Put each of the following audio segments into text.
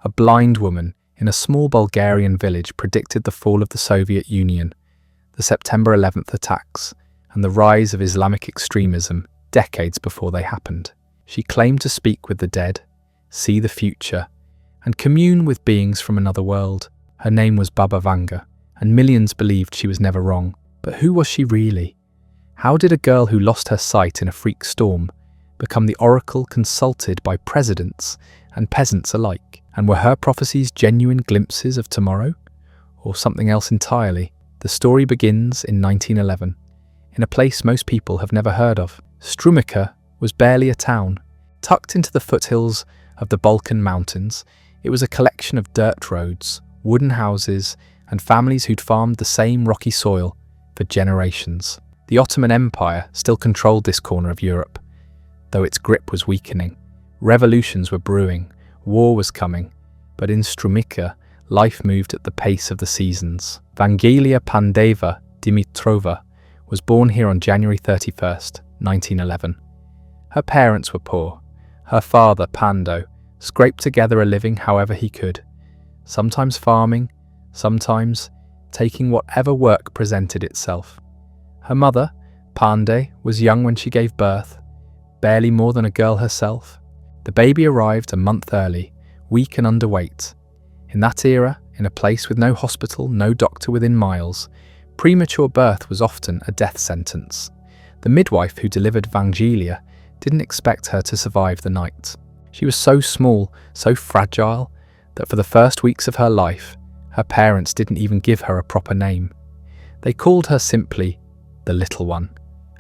a blind woman in a small Bulgarian village, predicted the fall of the Soviet Union, the September 11th attacks, and the rise of Islamic extremism decades before they happened. She claimed to speak with the dead, see the future, and commune with beings from another world. Her name was Baba Vanga, and millions believed she was never wrong. But who was she really? How did a girl who lost her sight in a freak storm become the oracle consulted by presidents and peasants alike? And were her prophecies genuine glimpses of tomorrow, or something else entirely? The story begins in 1911, in a place most people have never heard of. Strumica was barely a town. Tucked into the foothills of the Balkan Mountains, it was a collection of dirt roads, wooden houses, and families who'd farmed the same rocky soil for generations. The Ottoman Empire still controlled this corner of Europe, though its grip was weakening. Revolutions were brewing, war was coming, but in Strumica, life moved at the pace of the seasons. Vangelia Pandeva Dimitrova was born here on January 31st, 1911. Her parents were poor. Her father, Pando, scraped together a living however he could, sometimes farming, sometimes taking whatever work presented itself. Her mother, Pande, was young when she gave birth, barely more than a girl herself. The baby arrived a month early, weak and underweight. In that era, in a place with no hospital, no doctor within miles, premature birth was often a death sentence. The midwife who delivered Vangelia didn't expect her to survive the night. She was so small, so fragile, that for the first weeks of her life, her parents didn't even give her a proper name. They called her simply the little one,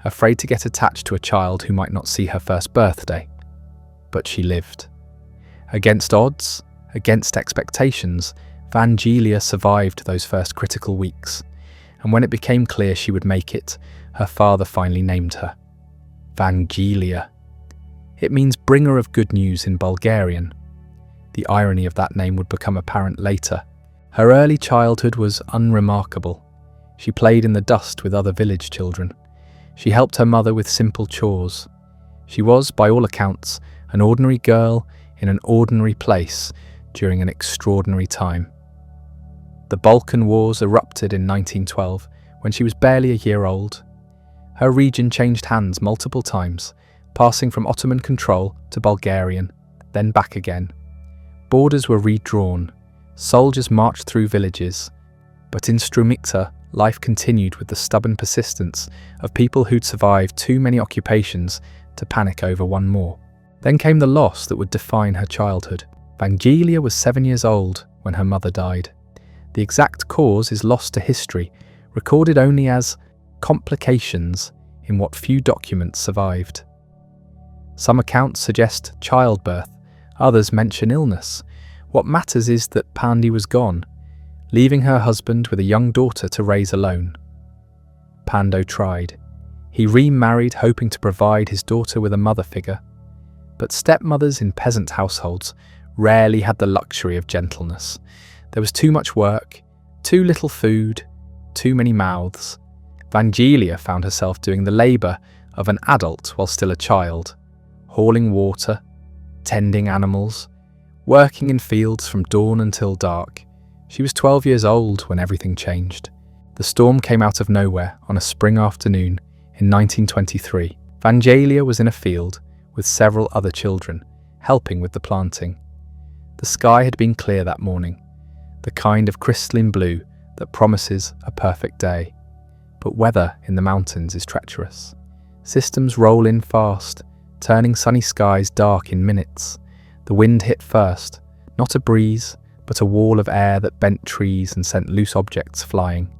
afraid to get attached to a child who might not see her first birthday. But she lived. Against odds, against expectations, Vangelia survived those first critical weeks, and when it became clear she would make it, her father finally named her Vangelia. It means bringer of good news in Bulgarian. The irony of that name would become apparent later. Her early childhood was unremarkable. She played in the dust with other village children. She helped her mother with simple chores. She was, by all accounts, an ordinary girl in an ordinary place during an extraordinary time. The Balkan Wars erupted in 1912 when she was barely a year old. Her region changed hands multiple times, passing from Ottoman control to Bulgarian, then back again. Borders were redrawn, soldiers marched through villages, but in Strumica, life continued with the stubborn persistence of people who'd survived too many occupations to panic over one more. Then came the loss that would define her childhood. Vangelia was 7 years old when her mother died. The exact cause is lost to history, recorded only as complications in what few documents survived. Some accounts suggest childbirth, others mention illness. What matters is that Pandi was gone, leaving her husband with a young daughter to raise alone. Pando tried. He remarried, hoping to provide his daughter with a mother figure. But stepmothers in peasant households rarely had the luxury of gentleness. There was too much work, too little food, too many mouths. Vangelia found herself doing the labour of an adult while still a child, hauling water, tending animals, working in fields from dawn until dark. She was 12 years old when everything changed. The storm came out of nowhere on a spring afternoon in 1923. Vangelia was in a field with several other children, helping with the planting. The sky had been clear that morning, the kind of crystalline blue that promises a perfect day. But weather in the mountains is treacherous. Systems roll in fast, turning sunny skies dark in minutes. The wind hit first, not a breeze, but a wall of air that bent trees and sent loose objects flying.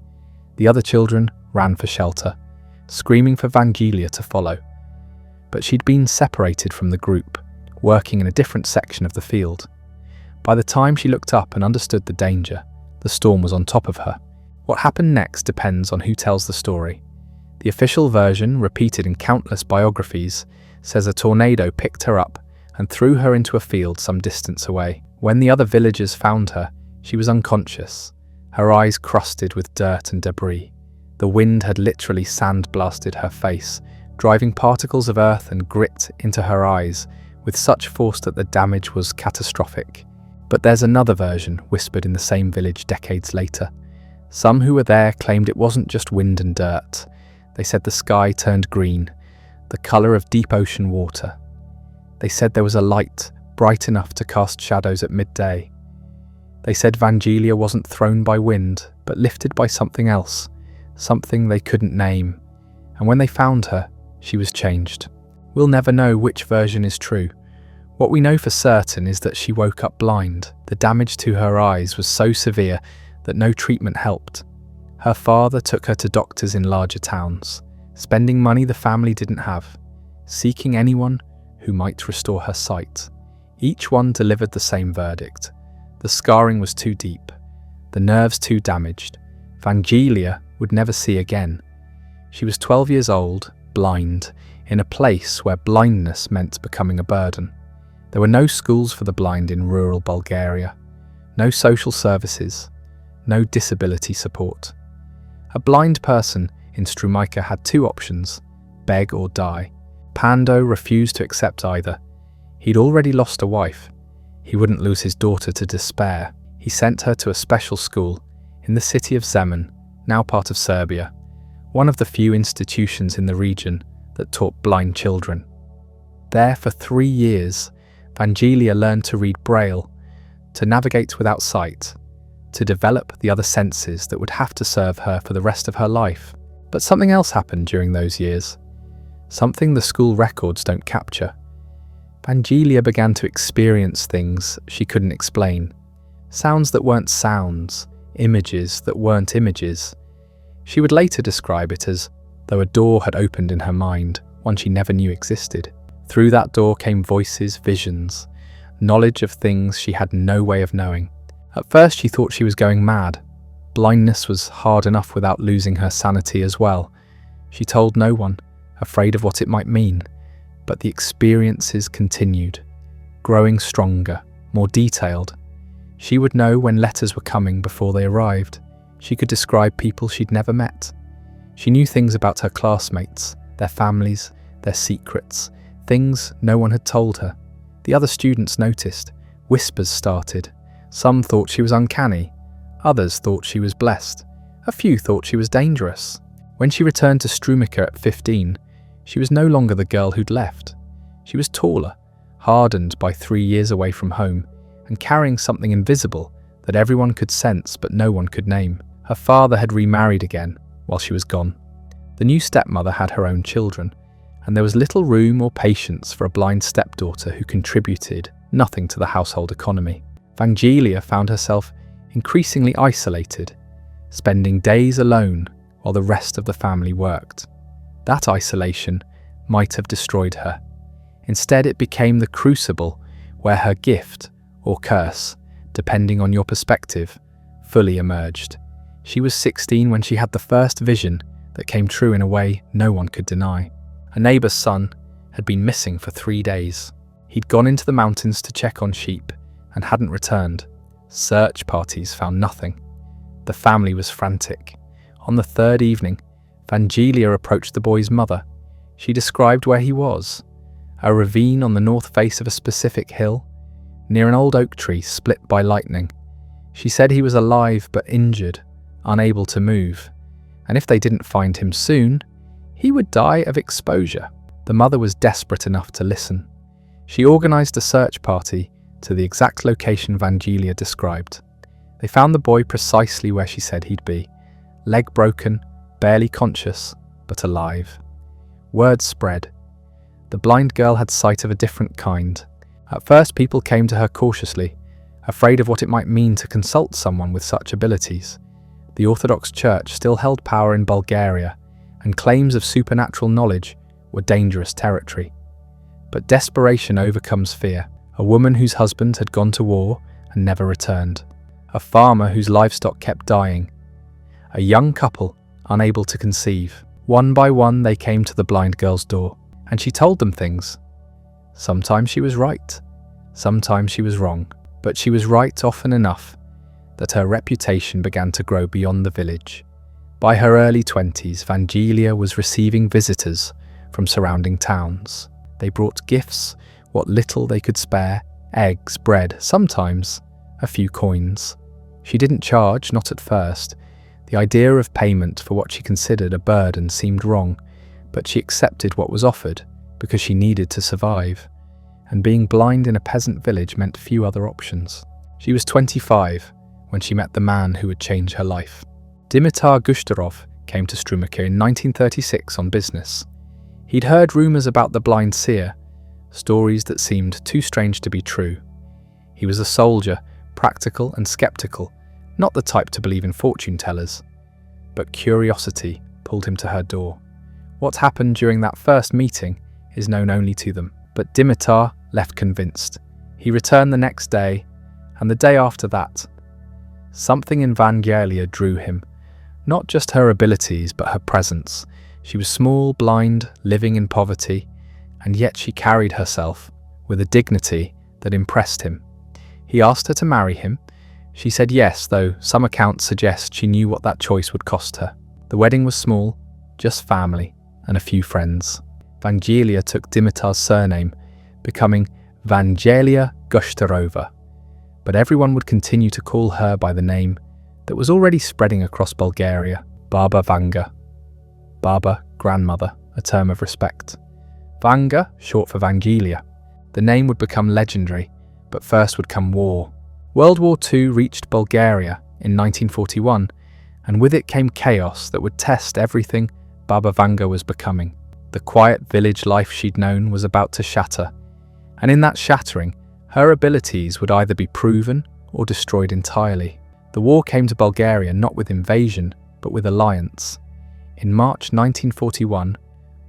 The other children ran for shelter, screaming for Vangelia to follow. But she'd been separated from the group, working in a different section of the field. By the time she looked up and understood the danger, the storm was on top of her. What happened next depends on who tells the story. The official version, repeated in countless biographies, says a tornado picked her up and threw her into a field some distance away. When the other villagers found her, she was unconscious, her eyes crusted with dirt and debris. The wind had literally sandblasted her face, driving particles of earth and grit into her eyes with such force that the damage was catastrophic. But there's another version whispered in the same village decades later. Some who were there claimed it wasn't just wind and dirt. They said the sky turned green, the colour of deep ocean water. They said there was a light bright enough to cast shadows at midday. They said Vangelia wasn't thrown by wind, but lifted by something else, something they couldn't name. And when they found her, she was changed. We'll never know which version is true. What we know for certain is that she woke up blind. The damage to her eyes was so severe that no treatment helped. Her father took her to doctors in larger towns, spending money the family didn't have, seeking anyone who might restore her sight. Each one delivered the same verdict. The scarring was too deep, the nerves too damaged. Vangelia would never see again. She was 12 years old, blind, in a place where blindness meant becoming a burden. There were no schools for the blind in rural Bulgaria, no social services, no disability support. A blind person in Strumica had two options, beg or die. Pando refused to accept either. He'd already lost a wife. He wouldn't lose his daughter to despair. He sent her to a special school in the city of Zemun, now part of Serbia, one of the few institutions in the region that taught blind children. There for 3 years, Vangelia learned to read Braille, to navigate without sight, to develop the other senses that would have to serve her for the rest of her life. But something else happened during those years, something the school records don't capture. Vangelia began to experience things she couldn't explain, sounds that weren't sounds, images that weren't images. She would later describe it as though a door had opened in her mind, one she never knew existed. Through that door came voices, visions, knowledge of things she had no way of knowing. At first she thought she was going mad. Blindness was hard enough without losing her sanity as well. She told no one, afraid of what it might mean. But the experiences continued, growing stronger, more detailed. She would know when letters were coming before they arrived. She could describe people she'd never met. She knew things about her classmates, their families, their secrets, things no one had told her. The other students noticed. Whispers started. Some thought she was uncanny. Others thought she was blessed. A few thought she was dangerous. When she returned to Strumica at 15, she was no longer the girl who'd left. She was taller, hardened by 3 years away from home, and carrying something invisible that everyone could sense but no one could name. Her father had remarried again while she was gone. The new stepmother had her own children, and there was little room or patience for a blind stepdaughter who contributed nothing to the household economy. Vangelia found herself increasingly isolated, spending days alone while the rest of the family worked. That isolation might have destroyed her. Instead, it became the crucible where her gift, or curse, depending on your perspective, fully emerged. She was 16 when she had the first vision that came true in a way no one could deny. A neighbour's son had been missing for 3 days. He'd gone into the mountains to check on sheep and hadn't returned. Search parties found nothing. The family was frantic. On the third evening, Vangelia approached the boy's mother. She described where he was, a ravine on the north face of a specific hill, near an old oak tree split by lightning. She said he was alive but injured, unable to move, and if they didn't find him soon, he would die of exposure. The mother was desperate enough to listen. She organised a search party to the exact location Vangelia described. They found the boy precisely where she said he'd be, leg broken, barely conscious, but alive. Word spread. The blind girl had sight of a different kind. At first, people came to her cautiously, afraid of what it might mean to consult someone with such abilities. The Orthodox Church still held power in Bulgaria, and claims of supernatural knowledge were dangerous territory. But desperation overcomes fear. A woman whose husband had gone to war and never returned. A farmer whose livestock kept dying. A young couple unable to conceive. One by one they came to the blind girl's door, and she told them things. Sometimes she was right, sometimes she was wrong, but she was right often enough that her reputation began to grow beyond the village. By her early 20s, Vangelia was receiving visitors from surrounding towns. They brought gifts, what little they could spare, eggs, bread, sometimes a few coins. She didn't charge, not at first. The idea of payment for what she considered a burden seemed wrong, but she accepted what was offered because she needed to survive. And being blind in a peasant village meant few other options. She was 25 when she met the man who would change her life. Dimitar Gushtarov came to Strumica in 1936 on business. He'd heard rumours about the blind seer, stories that seemed too strange to be true. He was a soldier, practical and sceptical, not the type to believe in fortune tellers. But curiosity pulled him to her door. What happened during that first meeting is known only to them, but Dimitar left convinced. He returned the next day, and the day after that. Something in Vangelia drew him, not just her abilities but her presence. She was small, blind, living in poverty, and yet she carried herself with a dignity that impressed him. He asked her to marry him. She said yes, though some accounts suggest she knew what that choice would cost her. The wedding was small, just family and a few friends. Vangelia took Dimitar's surname, becoming Vangelia Gushtarova, but everyone would continue to call her by the name that was already spreading across Bulgaria, Baba Vanga. Baba, grandmother, a term of respect. Vanga, short for Vangelia. The name would become legendary, but first would come war. World War II reached Bulgaria in 1941, and with it came chaos that would test everything Baba Vanga was becoming. The quiet village life she'd known was about to shatter, and in that shattering, her abilities would either be proven or destroyed entirely. The war came to Bulgaria not with invasion, but with alliance. In March 1941,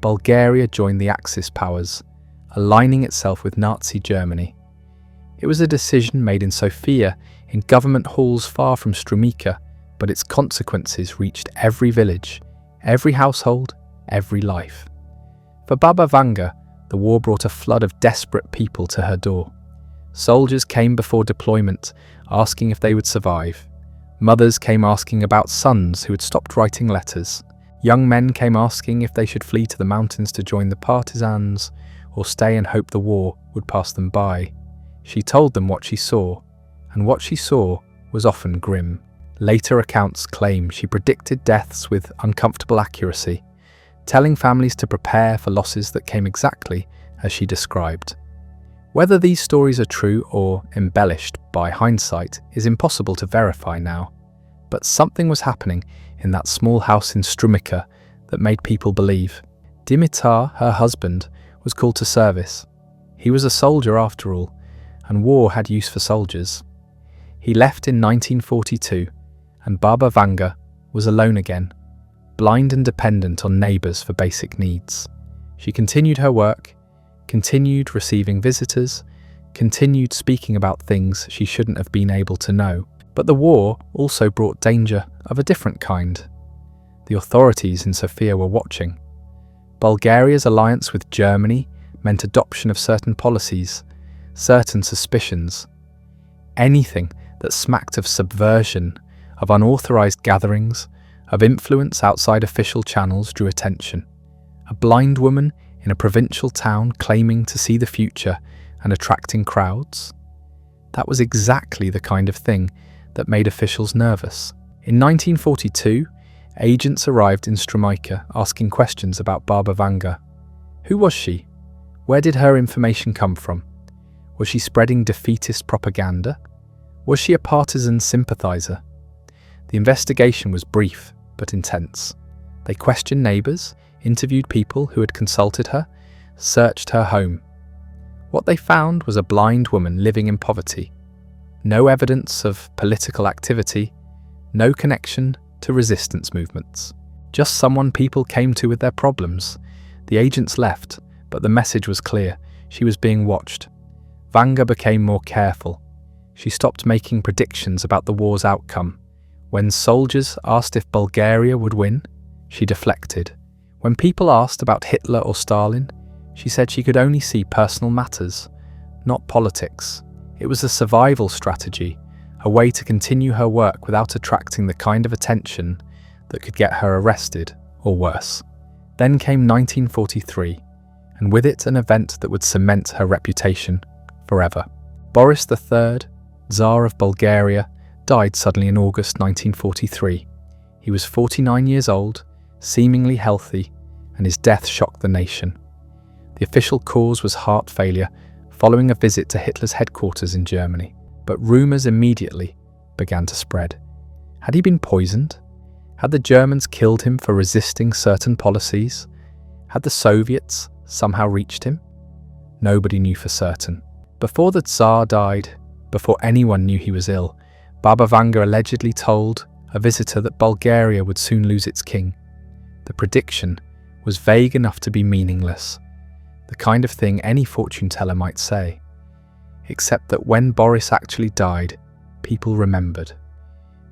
Bulgaria joined the Axis powers, aligning itself with Nazi Germany. It was a decision made in Sofia, in government halls far from Strumica, but its consequences reached every village, every household, every life. For Baba Vanga, the war brought a flood of desperate people to her door. Soldiers came before deployment, asking if they would survive. Mothers came asking about sons who had stopped writing letters. Young men came asking if they should flee to the mountains to join the partisans, or stay and hope the war would pass them by. She told them what she saw, and what she saw was often grim. Later accounts claim she predicted deaths with uncomfortable accuracy, telling families to prepare for losses that came exactly as she described. Whether these stories are true or embellished by hindsight is impossible to verify now, but something was happening in that small house in Strumica that made people believe. Dimitar, her husband, was called to service. He was a soldier after all, and war had use for soldiers. He left in 1942, and Baba Vanga was alone again, blind and dependent on neighbours for basic needs. She continued her work, continued receiving visitors, continued speaking about things she shouldn't have been able to know. But the war also brought danger of a different kind. The authorities in Sofia were watching. Bulgaria's alliance with Germany meant adoption of certain policies, certain suspicions. Anything that smacked of subversion, of unauthorized gatherings, of influence outside official channels drew attention. A blind woman in a provincial town claiming to see the future and attracting crowds? That was exactly the kind of thing that made officials nervous. In 1942, agents arrived in Strumica asking questions about Baba Vanga. Who was she? Where did her information come from? Was she spreading defeatist propaganda? Was she a partisan sympathizer? The investigation was brief but intense. They questioned neighbours, interviewed people who had consulted her, searched her home. What they found was a blind woman living in poverty. No evidence of political activity, no connection to resistance movements. Just someone people came to with their problems. The agents left, but the message was clear. She was being watched. Vanga became more careful. She stopped making predictions about the war's outcome. When soldiers asked if Bulgaria would win, she deflected. When people asked about Hitler or Stalin, she said she could only see personal matters, not politics. It was a survival strategy, a way to continue her work without attracting the kind of attention that could get her arrested, or worse. Then came 1943, and with it an event that would cement her reputation forever. Boris III, Tsar of Bulgaria, died suddenly in August 1943. He was 49 years old, seemingly healthy, and his death shocked the nation. The official cause was heart failure following a visit to Hitler's headquarters in Germany, but rumours immediately began to spread. Had he been poisoned? Had the Germans killed him for resisting certain policies? Had the Soviets somehow reached him? Nobody knew for certain. Before the Tsar died, before anyone knew he was ill, Baba Vanga allegedly told a visitor that Bulgaria would soon lose its king. The prediction was vague enough to be meaningless, the kind of thing any fortune teller might say. Except that when Boris actually died, people remembered.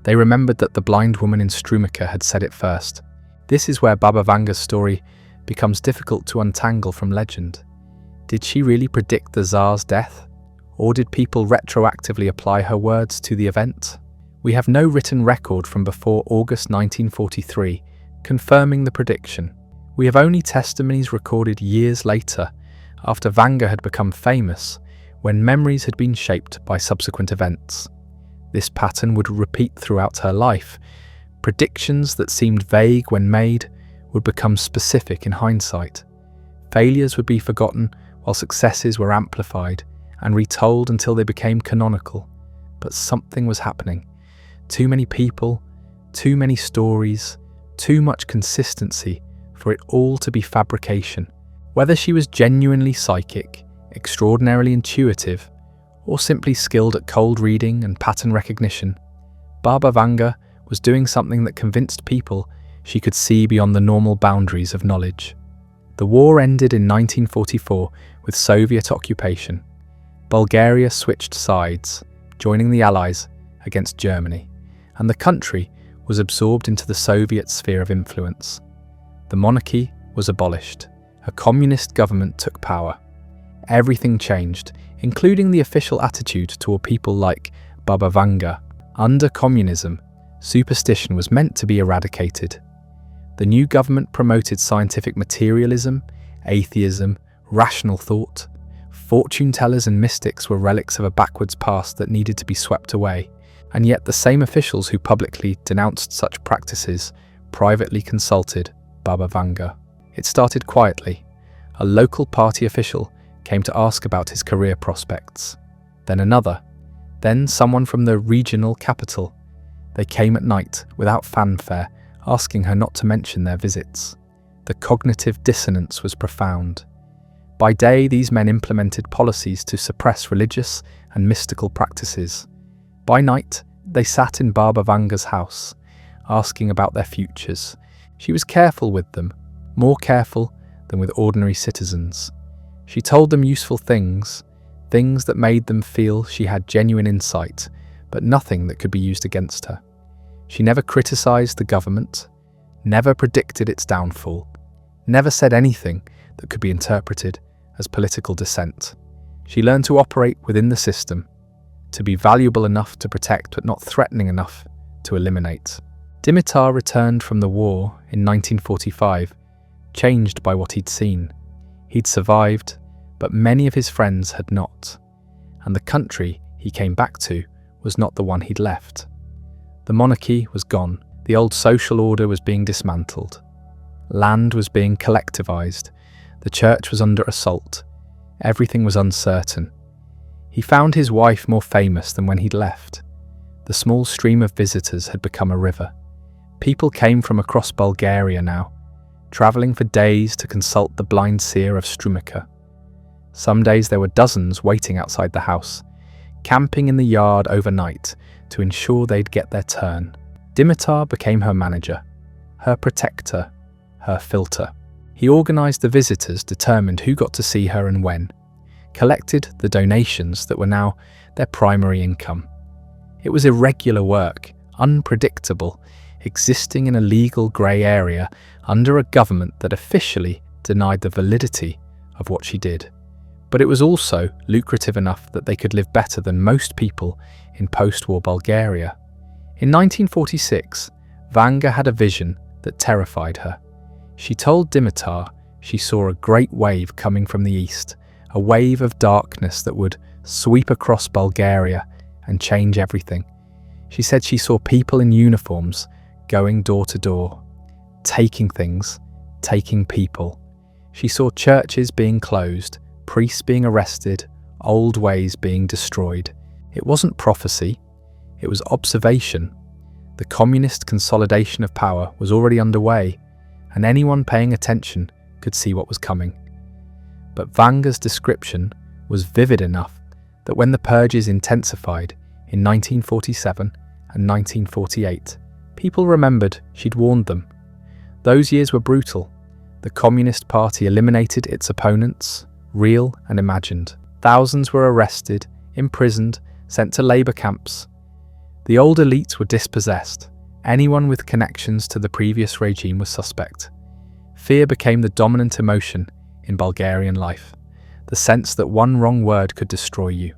They remembered that the blind woman in Strumica had said it first. This is where Baba Vanga's story becomes difficult to untangle from legend. Did she really predict the Tsar's death? Or did people retroactively apply her words to the event? We have no written record from before August 1943 confirming the prediction. We have only testimonies recorded years later, after Vanga had become famous, when memories had been shaped by subsequent events. This pattern would repeat throughout her life. Predictions that seemed vague when made would become specific in hindsight. Failures would be forgotten while successes were amplified and retold until they became canonical. But something was happening. Too many people, too many stories, too much consistency for it all to be fabrication. Whether she was genuinely psychic, extraordinarily intuitive, or simply skilled at cold reading and pattern recognition, Baba Vanga was doing something that convinced people she could see beyond the normal boundaries of knowledge. The war ended in 1944 with Soviet occupation. Bulgaria switched sides, joining the Allies against Germany, and the country was absorbed into the Soviet sphere of influence. The monarchy was abolished. A communist government took power. Everything changed, including the official attitude toward people like Baba Vanga. Under communism, superstition was meant to be eradicated. The new government promoted scientific materialism, atheism, rational thought. Fortune tellers and mystics were relics of a backwards past that needed to be swept away, and yet the same officials who publicly denounced such practices privately consulted Baba Vanga. It started quietly. A local party official came to ask about his career prospects. Then another. Then someone from the regional capital. They came at night, without fanfare, asking her not to mention their visits. The cognitive dissonance was profound. By day, these men implemented policies to suppress religious and mystical practices. By night, they sat in Baba Vanga's house, asking about their futures. She was careful with them, more careful than with ordinary citizens. She told them useful things that made them feel she had genuine insight, but nothing that could be used against her. She never criticized the government, never predicted its downfall, never said anything that could be interpreted as political dissent. She learned to operate within the system, to be valuable enough to protect but not threatening enough to eliminate. Dimitar returned from the war in 1945, changed by what he'd seen. He'd survived, but many of his friends had not, and the country he came back to was not the one he'd left. The monarchy was gone, the old social order was being dismantled. Land was being collectivized, the church was under assault, everything was uncertain. He found his wife more famous than when he'd left. The small stream of visitors had become a river. People came from across Bulgaria now, travelling for days to consult the blind seer of Strumica. Some days there were dozens waiting outside the house, camping in the yard overnight to ensure they'd get their turn. Dimitar became her manager, her protector, her filter. He organised the visitors, determined who got to see her and when, collected the donations that were now their primary income. It was irregular work, unpredictable, existing in a legal grey area under a government that officially denied the validity of what she did. But it was also lucrative enough that they could live better than most people in post-war Bulgaria. In 1946, Vanga had a vision that terrified her. She told Dimitar she saw a great wave coming from the east, a wave of darkness that would sweep across Bulgaria and change everything. She said she saw people in uniforms going door to door, taking things, taking people. She saw churches being closed, priests being arrested, old ways being destroyed. It wasn't prophecy, it was observation. The communist consolidation of power was already underway, and anyone paying attention could see what was coming. But Vanga's description was vivid enough that when the purges intensified in 1947 and 1948, people remembered she'd warned them. Those years were brutal. The Communist Party eliminated its opponents, real and imagined. Thousands were arrested, imprisoned, sent to labour camps. The old elites were dispossessed. Anyone with connections to the previous regime was suspect. Fear became the dominant emotion in Bulgarian life, the sense that one wrong word could destroy you.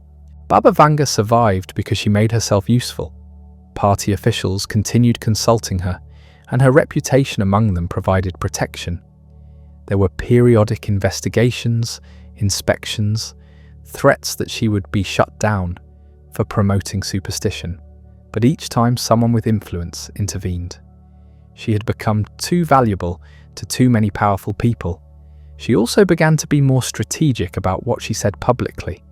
Baba Vanga survived because she made herself useful. Party officials continued consulting her, and her reputation among them provided protection. There were periodic investigations, inspections, threats that she would be shut down for promoting superstition. But each time someone with influence intervened. She had become too valuable to too many powerful people. She also began to be more strategic about what she said publicly.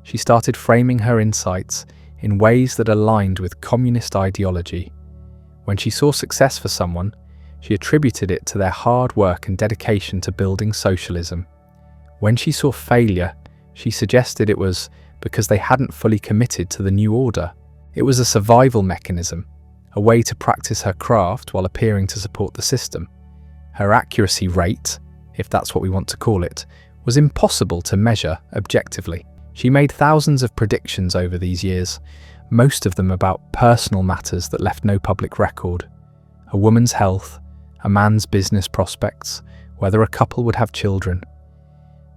She started framing her insights in ways that aligned with communist ideology. When she saw success for someone, she attributed it to their hard work and dedication to building socialism. When she saw failure, she suggested it was because they hadn't fully committed to the new order. It was a survival mechanism, a way to practice her craft while appearing to support the system. Her accuracy rate, if that's what we want to call it, was impossible to measure objectively. She made thousands of predictions over these years, most of them about personal matters that left no public record. A woman's health, a man's business prospects, whether a couple would have children.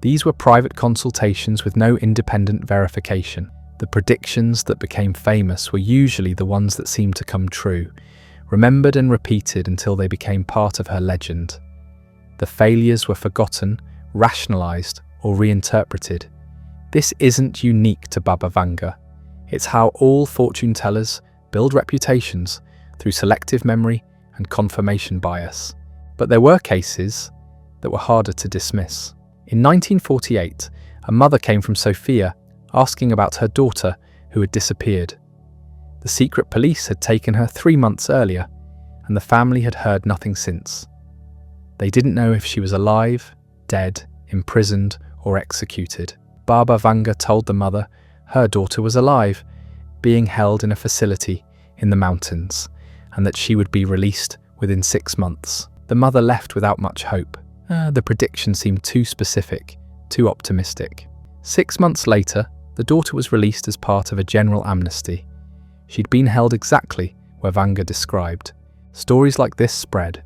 These were private consultations with no independent verification. The predictions that became famous were usually the ones that seemed to come true, remembered and repeated until they became part of her legend. The failures were forgotten, rationalized, or reinterpreted. This isn't unique to Baba Vanga. It's how all fortune tellers build reputations through selective memory and confirmation bias. But there were cases that were harder to dismiss. In 1948, a mother came from Sofia asking about her daughter who had disappeared. The secret police had taken her 3 months earlier, and the family had heard nothing since. They didn't know if she was alive, dead, imprisoned, or executed. Baba Vanga told the mother her daughter was alive, being held in a facility in the mountains, and that she would be released within 6 months. The mother left without much hope. The prediction seemed too specific, too optimistic. 6 months later, the daughter was released as part of a general amnesty. She'd been held exactly where Vanga described. Stories like this spread.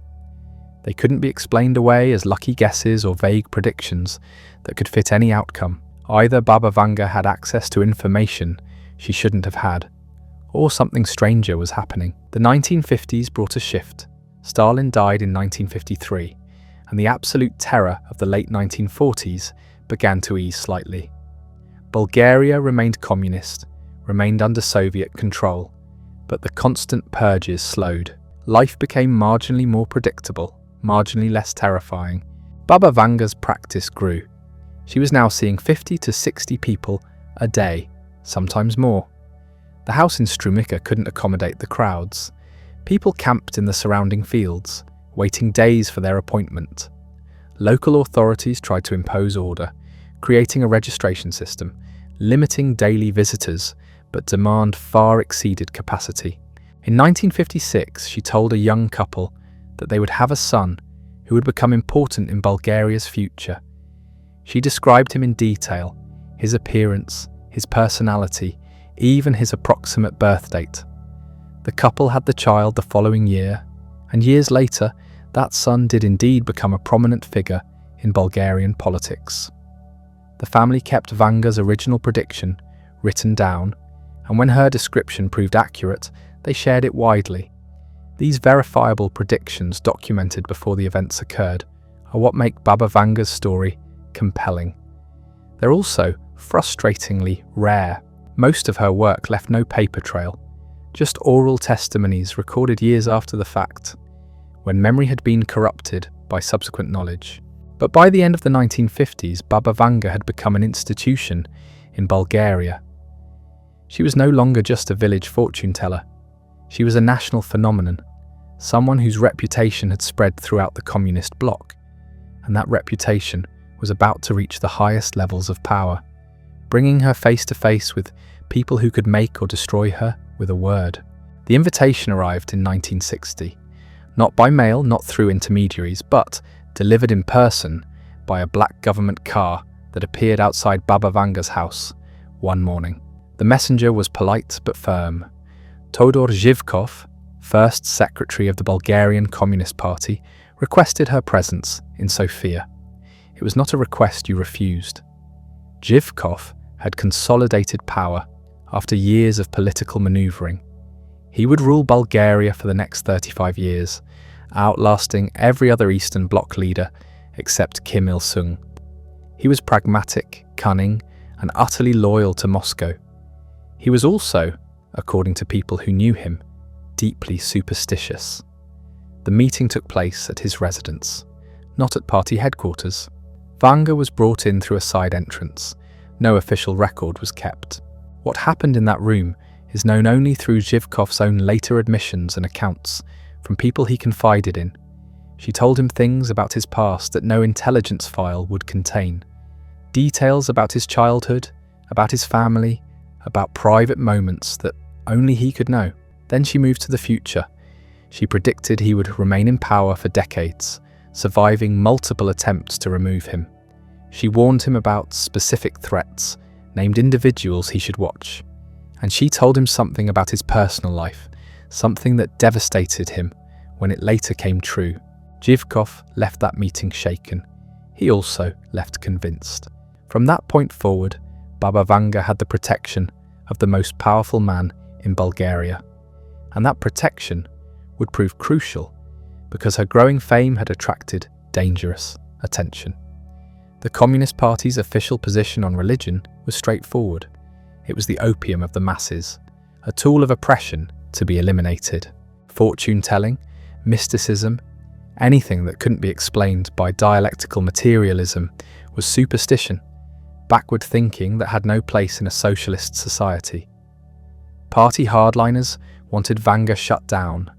They couldn't be explained away as lucky guesses or vague predictions that could fit any outcome. Either Baba Vanga had access to information she shouldn't have had, or something stranger was happening. The 1950s brought a shift. Stalin died in 1953, and the absolute terror of the late 1940s began to ease slightly. Bulgaria remained communist, remained under Soviet control, but the constant purges slowed. Life became marginally more predictable, marginally less terrifying. Baba Vanga's practice grew. She was now seeing 50 to 60 people a day, sometimes more. The house in Strumica couldn't accommodate the crowds. People camped in the surrounding fields, waiting days for their appointment. Local authorities tried to impose order, creating a registration system, limiting daily visitors, but demand far exceeded capacity. In 1956, she told a young couple that they would have a son who would become important in Bulgaria's future. She described him in detail, his appearance, his personality, even his approximate birth date. The couple had the child the following year, and years later, that son did indeed become a prominent figure in Bulgarian politics. The family kept Vanga's original prediction written down, and when her description proved accurate, they shared it widely. These verifiable predictions documented before the events occurred are what make Baba Vanga's story compelling. They're also frustratingly rare. Most of her work left no paper trail, just oral testimonies recorded years after the fact, when memory had been corrupted by subsequent knowledge. But by the end of the 1950s, Baba Vanga had become an institution in Bulgaria. She was no longer just a village fortune teller. She was a national phenomenon, someone whose reputation had spread throughout the communist bloc, and that reputation was about to reach the highest levels of power, bringing her face to face with people who could make or destroy her with a word. The invitation arrived in 1960, not by mail, not through intermediaries, but delivered in person by a black government car that appeared outside Baba Vanga's house one morning. The messenger was polite but firm. Todor Zhivkov, first secretary of the Bulgarian Communist Party, requested her presence in Sofia. It was not a request you refused. Zhivkov had consolidated power after years of political maneuvering. He would rule Bulgaria for the next 35 years, outlasting every other Eastern Bloc leader except Kim Il-sung. He was pragmatic, cunning, and utterly loyal to Moscow. He was also, according to people who knew him, deeply superstitious. The meeting took place at his residence, not at party headquarters. Vanga was brought in through a side entrance. No official record was kept. What happened in that room is known only through Zhivkov's own later admissions and accounts from people he confided in. She told him things about his past that no intelligence file would contain. Details about his childhood, about his family, about private moments that only he could know. Then she moved to the future. She predicted he would remain in power for decades, surviving multiple attempts to remove him. She warned him about specific threats, named individuals he should watch. And she told him something about his personal life, something that devastated him when it later came true. Zhivkov left that meeting shaken. He also left convinced. From that point forward, Baba Vanga had the protection of the most powerful man in Bulgaria. And that protection would prove crucial because her growing fame had attracted dangerous attention. The Communist Party's official position on religion was straightforward. It was the opium of the masses, a tool of oppression to be eliminated. Fortune-telling, mysticism, anything that couldn't be explained by dialectical materialism was superstition, backward thinking that had no place in a socialist society. Party hardliners wanted Vanga shut down,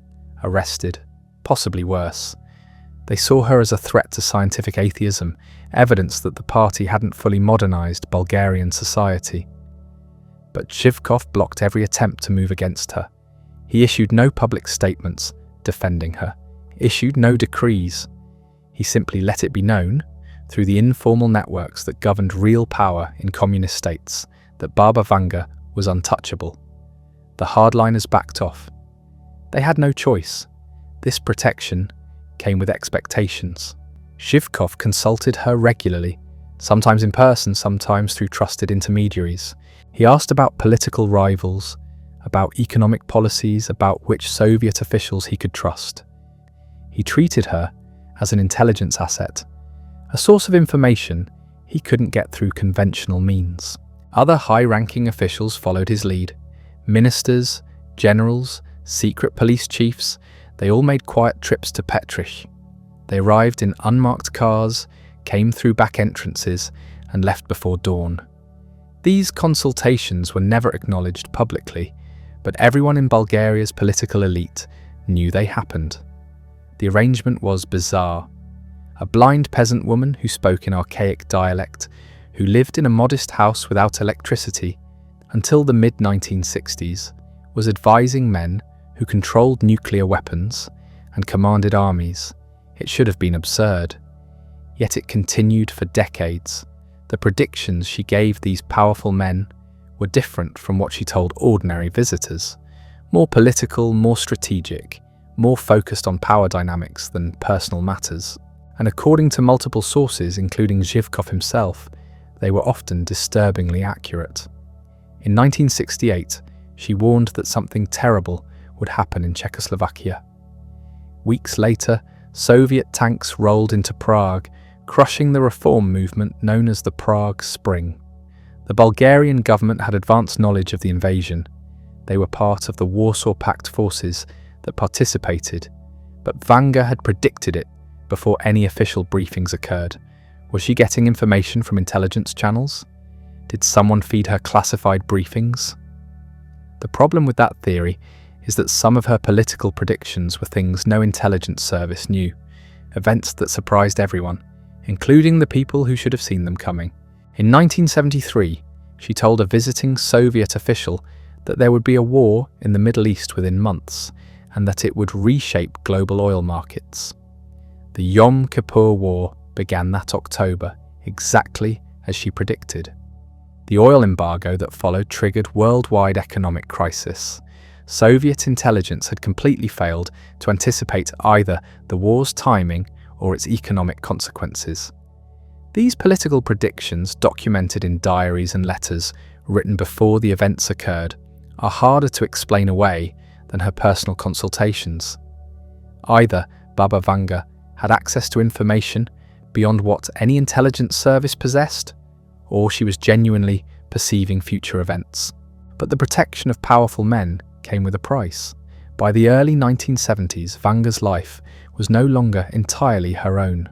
arrested, possibly worse. They saw her as a threat to scientific atheism, evidence that the party hadn't fully modernized Bulgarian society. But Zhivkov blocked every attempt to move against her. He issued no public statements defending her, issued no decrees. He simply let it be known, through the informal networks that governed real power in communist states, that Baba Vanga was untouchable. The hardliners backed off. They had no choice. This protection came with expectations. Zhivkov consulted her regularly, sometimes in person, sometimes through trusted intermediaries. He asked about political rivals, about economic policies, about which Soviet officials he could trust. He treated her as an intelligence asset, a source of information he couldn't get through conventional means. Other high-ranking officials followed his lead. Ministers, generals, secret police chiefs, they all made quiet trips to Petrich. They arrived in unmarked cars, came through back entrances, and left before dawn. These consultations were never acknowledged publicly, but everyone in Bulgaria's political elite knew they happened. The arrangement was bizarre. A blind peasant woman who spoke in archaic dialect, who lived in a modest house without electricity until the mid-1960s, was advising men who controlled nuclear weapons and commanded armies. It should have been absurd. Yet it continued for decades. The predictions she gave these powerful men were different from what she told ordinary visitors. More political, more strategic, more focused on power dynamics than personal matters. And according to multiple sources, including Zhivkov himself, they were often disturbingly accurate. In 1968, she warned that something terrible would happen in Czechoslovakia. Weeks later, Soviet tanks rolled into Prague, crushing the reform movement known as the Prague Spring. The Bulgarian government had advanced knowledge of the invasion. They were part of the Warsaw Pact forces that participated, but Vanga had predicted it before any official briefings occurred. Was she getting information from intelligence channels? Did someone feed her classified briefings? The problem with that theory is that some of her political predictions were things no intelligence service knew, events that surprised everyone, including the people who should have seen them coming. In 1973, she told a visiting Soviet official that there would be a war in the Middle East within months, and that it would reshape global oil markets. The Yom Kippur War began that October, exactly as she predicted. The oil embargo that followed triggered worldwide economic crisis. Soviet intelligence had completely failed to anticipate either the war's timing or its economic consequences. These political predictions, documented in diaries and letters written before the events occurred, are harder to explain away than her personal consultations. Either Baba Vanga had access to information beyond what any intelligence service possessed, or she was genuinely perceiving future events. But the protection of powerful men came with a price. By the early 1970s, Vanga's life was no longer entirely her own.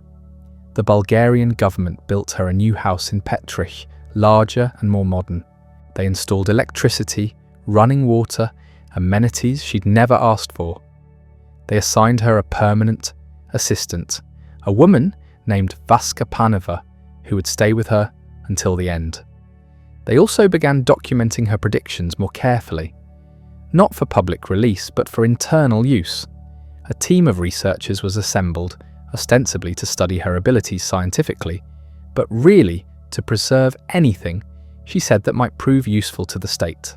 The Bulgarian government built her a new house in Petrich, larger and more modern. They installed electricity, running water, amenities she'd never asked for. They assigned her a permanent assistant, a woman named Vangelia Pandeva, who would stay with her until the end. They also began documenting her predictions more carefully, not for public release, but for internal use. A team of researchers was assembled, ostensibly to study her abilities scientifically, but really to preserve anything she said that might prove useful to the state.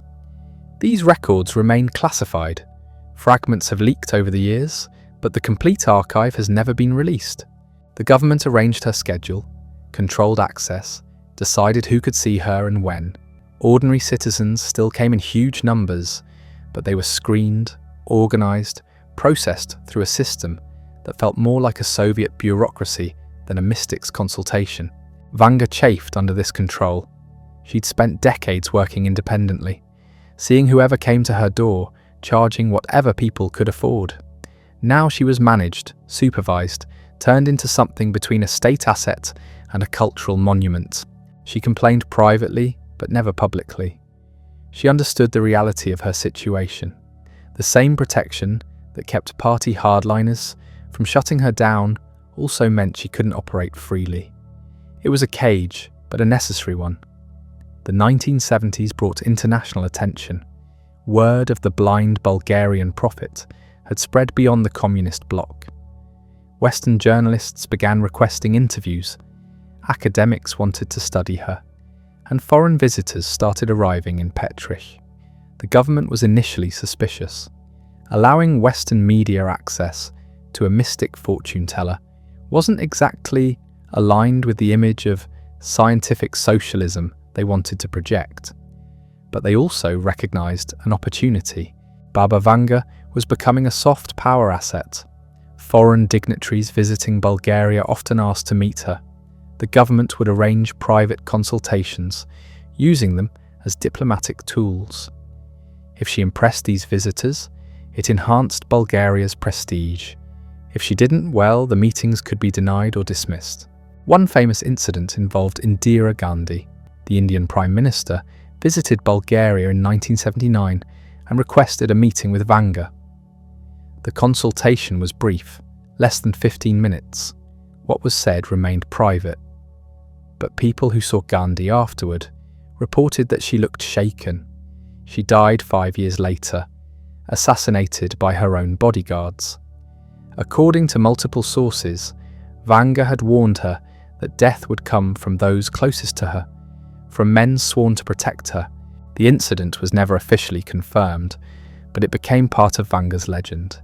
These records remain classified. Fragments have leaked over the years, but the complete archive has never been released. The government arranged her schedule, controlled access, decided who could see her and when. Ordinary citizens still came in huge numbers, but they were screened, organized, processed through a system that felt more like a Soviet bureaucracy than a mystic's consultation. Vanga chafed under this control. She'd spent decades working independently, seeing whoever came to her door, charging whatever people could afford. Now she was managed, supervised, turned into something between a state asset and a cultural monument. She complained privately, but never publicly. She understood the reality of her situation. The same protection that kept party hardliners from shutting her down also meant she couldn't operate freely. It was a cage, but a necessary one. The 1970s brought international attention. Word of the blind Bulgarian prophet had spread beyond the communist bloc. Western journalists began requesting interviews. Academics wanted to study her, and foreign visitors started arriving in Petrich. The government was initially suspicious. Allowing Western media access to a mystic fortune teller wasn't exactly aligned with the image of scientific socialism they wanted to project. But they also recognized an opportunity. Baba Vanga was becoming a soft power asset. Foreign dignitaries visiting Bulgaria often asked to meet her. The government would arrange private consultations, using them as diplomatic tools. If she impressed these visitors, it enhanced Bulgaria's prestige. If she didn't, well, the meetings could be denied or dismissed. One famous incident involved Indira Gandhi. The Indian Prime Minister visited Bulgaria in 1979 and requested a meeting with Vanga. The consultation was brief, less than 15 minutes. What was said remained private. But people who saw Gandhi afterward reported that she looked shaken. She died 5 years later, assassinated by her own bodyguards. According to multiple sources, Vanga had warned her that death would come from those closest to her, from men sworn to protect her. The incident was never officially confirmed, but it became part of Vanga's legend.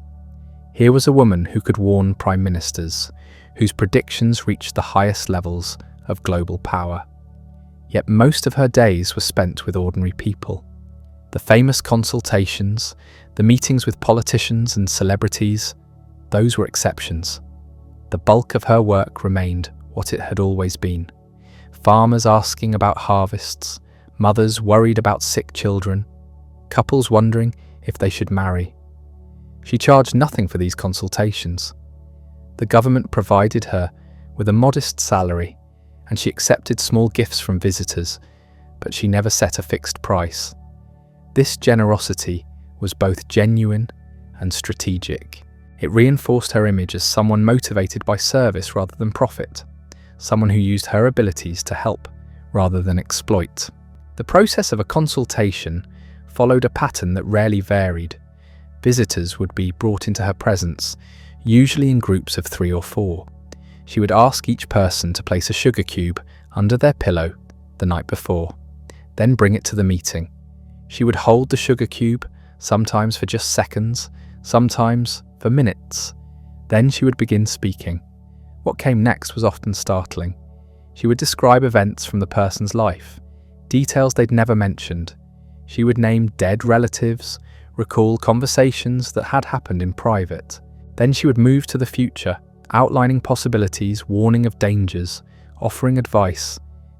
Here was a woman who could warn prime ministers, whose predictions reached the highest levels of global power. Yet most of her days were spent with ordinary people. The famous consultations, the meetings with politicians and celebrities, those were exceptions. The bulk of her work remained what it had always been. Farmers asking about harvests, mothers worried about sick children, couples wondering if they should marry. She charged nothing for these consultations. The government provided her with a modest salary, and she accepted small gifts from visitors, but she never set a fixed price. This generosity was both genuine and strategic. It reinforced her image as someone motivated by service rather than profit, someone who used her abilities to help rather than exploit. The process of a consultation followed a pattern that rarely varied. Visitors would be brought into her presence, usually in groups of 3 or 4. She would ask each person to place a sugar cube under their pillow the night before, then bring it to the meeting. She would hold the sugar cube, sometimes for just seconds, sometimes for minutes. Then she would begin speaking. What came next was often startling. She would describe events from the person's life, details they'd never mentioned. She would name dead relatives, recall conversations that had happened in private. Then she would move to the future, outlining possibilities, warning of dangers, offering advice.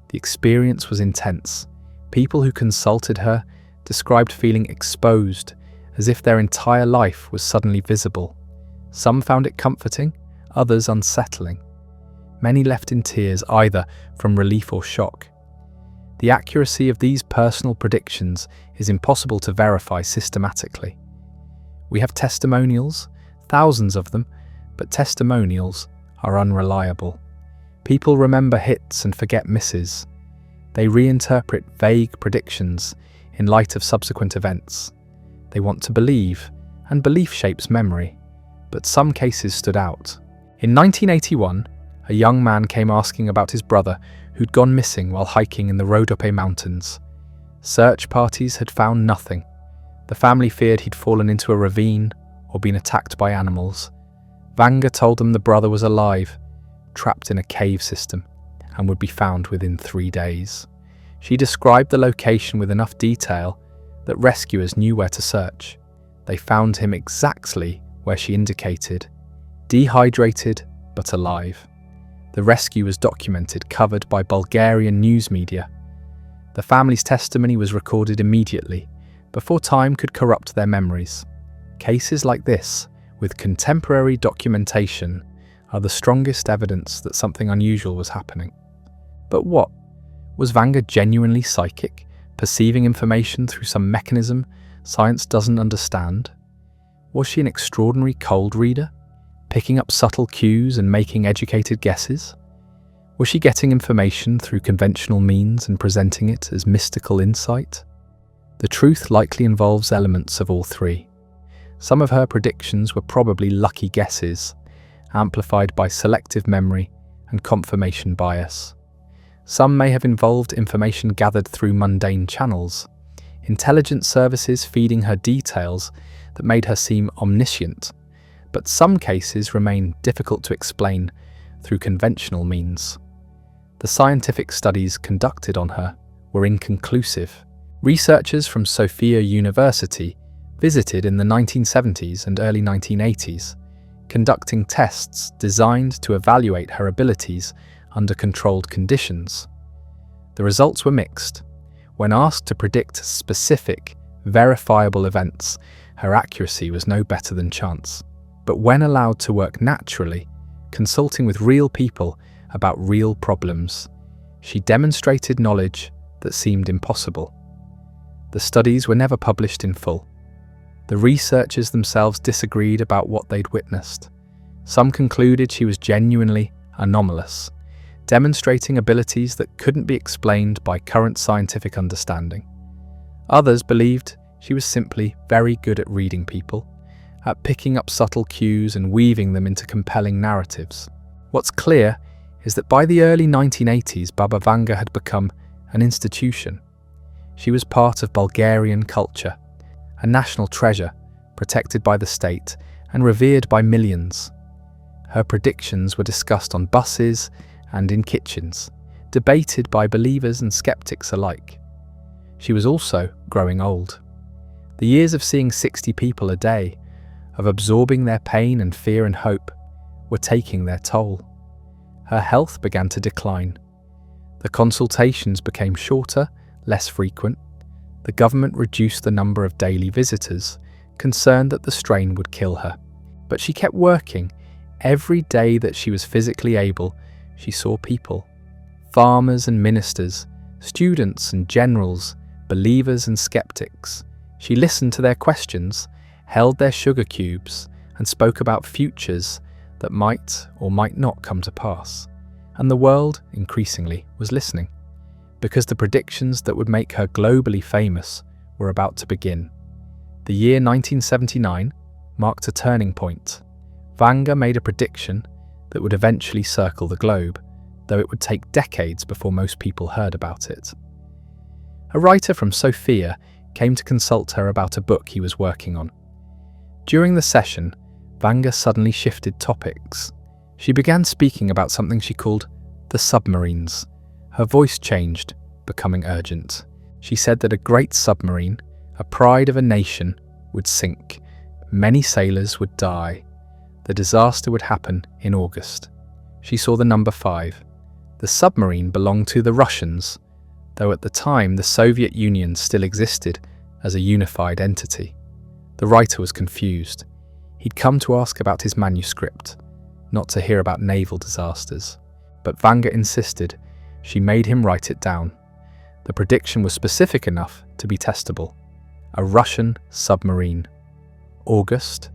The experience was intense. People who consulted her described feeling exposed, as if their entire life was suddenly visible. Some found it comforting, others unsettling. Many left in tears, either from relief or shock. The accuracy of these personal predictions is impossible to verify systematically. We have testimonials, thousands of them, but testimonials are unreliable. People remember hits and forget misses. They reinterpret vague predictions in light of subsequent events. They want to believe, and belief shapes memory, but some cases stood out. In 1981, a young man came asking about his brother who'd gone missing while hiking in the Rhodope Mountains. Search parties had found nothing. The family feared he'd fallen into a ravine or been attacked by animals. Vanga told them the brother was alive, trapped in a cave system, and would be found within 3 days. She described the location with enough detail that rescuers knew where to search. They found him exactly where she indicated, dehydrated but alive. The rescue was documented, covered by Bulgarian news media. The family's testimony was recorded immediately, before time could corrupt their memories. Cases like this, with contemporary documentation, are the strongest evidence that something unusual was happening. But what? Was Vanga genuinely psychic, perceiving information through some mechanism science doesn't understand? Was she an extraordinary cold reader, picking up subtle cues and making educated guesses? Was she getting information through conventional means and presenting it as mystical insight? The truth likely involves elements of all three. Some of her predictions were probably lucky guesses, amplified by selective memory and confirmation bias. Some may have involved information gathered through mundane channels, intelligence services feeding her details that made her seem omniscient, but some cases remain difficult to explain through conventional means. The scientific studies conducted on her were inconclusive. Researchers from Sofia University visited in the 1970s and early 1980s, conducting tests designed to evaluate her abilities under controlled conditions. The results were mixed. When asked to predict specific, verifiable events, her accuracy was no better than chance. But when allowed to work naturally, consulting with real people about real problems, she demonstrated knowledge that seemed impossible. The studies were never published in full. The researchers themselves disagreed about what they'd witnessed. Some concluded she was genuinely anomalous, demonstrating abilities that couldn't be explained by current scientific understanding. Others believed she was simply very good at reading people, at picking up subtle cues and weaving them into compelling narratives. What's clear is that by the early 1980s, Baba Vanga had become an institution. She was part of Bulgarian culture, a national treasure protected by the state and revered by millions. Her predictions were discussed on buses and in kitchens, debated by believers and skeptics alike. She was also growing old. The years of seeing 60 people a day, of absorbing their pain and fear and hope, were taking their toll. Her health began to decline. The consultations became shorter, less frequent. The government reduced the number of daily visitors, concerned that the strain would kill her. But she kept working. Every day that she was physically able, she saw people. Farmers and ministers, students and generals, believers and skeptics. She listened to their questions, held their sugar cubes, and spoke about futures that might or might not come to pass. And the world, increasingly, was listening, because the predictions that would make her globally famous were about to begin. The year 1979 marked a turning point. Vanga made a prediction that would eventually circle the globe, though it would take decades before most people heard about it. A writer from Sofia came to consult her about a book he was working on. During the session, Vanga suddenly shifted topics. She began speaking about something she called the submarines. Her voice changed, becoming urgent. She said that a great submarine, a pride of a nation, would sink. Many sailors would die. The disaster would happen in August. She saw the number 5. The submarine belonged to the Russians, though at the time the Soviet Union still existed as a unified entity. The writer was confused. He'd come to ask about his manuscript, not to hear about naval disasters. But Vanga insisted. She made him write it down. The prediction was specific enough to be testable. A Russian submarine. August,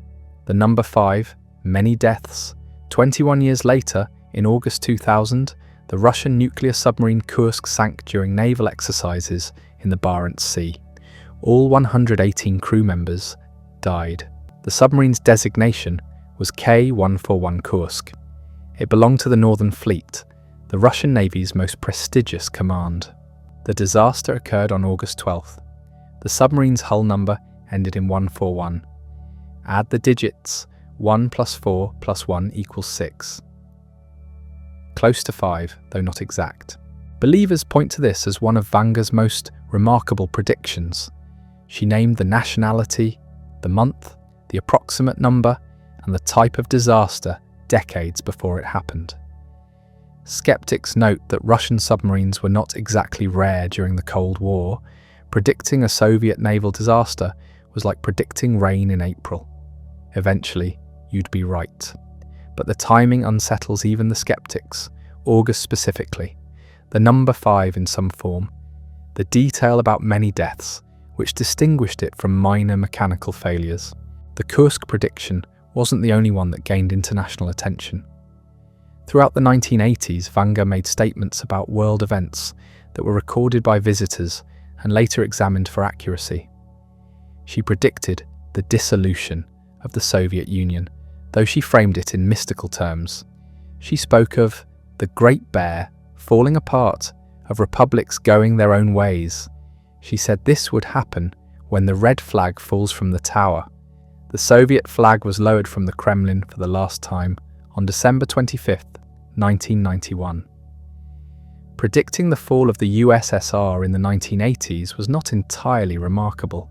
the number 5, many deaths. 21 years later, in August 2000, the Russian nuclear submarine Kursk sank during naval exercises in the Barents Sea. All 118 crew members died. The submarine's designation was K-141 Kursk. It belonged to the Northern Fleet, the Russian Navy's most prestigious command. The disaster occurred on August 12th. The submarine's hull number ended in 141. Add the digits, 1 plus 4 plus 1 equals 6. Close to 5, though not exact. Believers point to this as one of Vanga's most remarkable predictions. She named the nationality, the month, the approximate number, and the type of disaster decades before it happened. Skeptics note that Russian submarines were not exactly rare during the Cold War. Predicting a Soviet naval disaster was like predicting rain in April. Eventually, you'd be right. But the timing unsettles even the skeptics, August specifically, the number 5 in some form, the detail about many deaths, which distinguished it from minor mechanical failures. The Kursk prediction wasn't the only one that gained international attention. Throughout the 1980s, Vanga made statements about world events that were recorded by visitors and later examined for accuracy. She predicted the dissolution of the Soviet Union, though she framed it in mystical terms. She spoke of the Great Bear falling apart, of republics going their own ways. She said this would happen when the red flag falls from the tower. The Soviet flag was lowered from the Kremlin for the last time on December 25, 1991. Predicting the fall of the USSR in the 1980s was not entirely remarkable.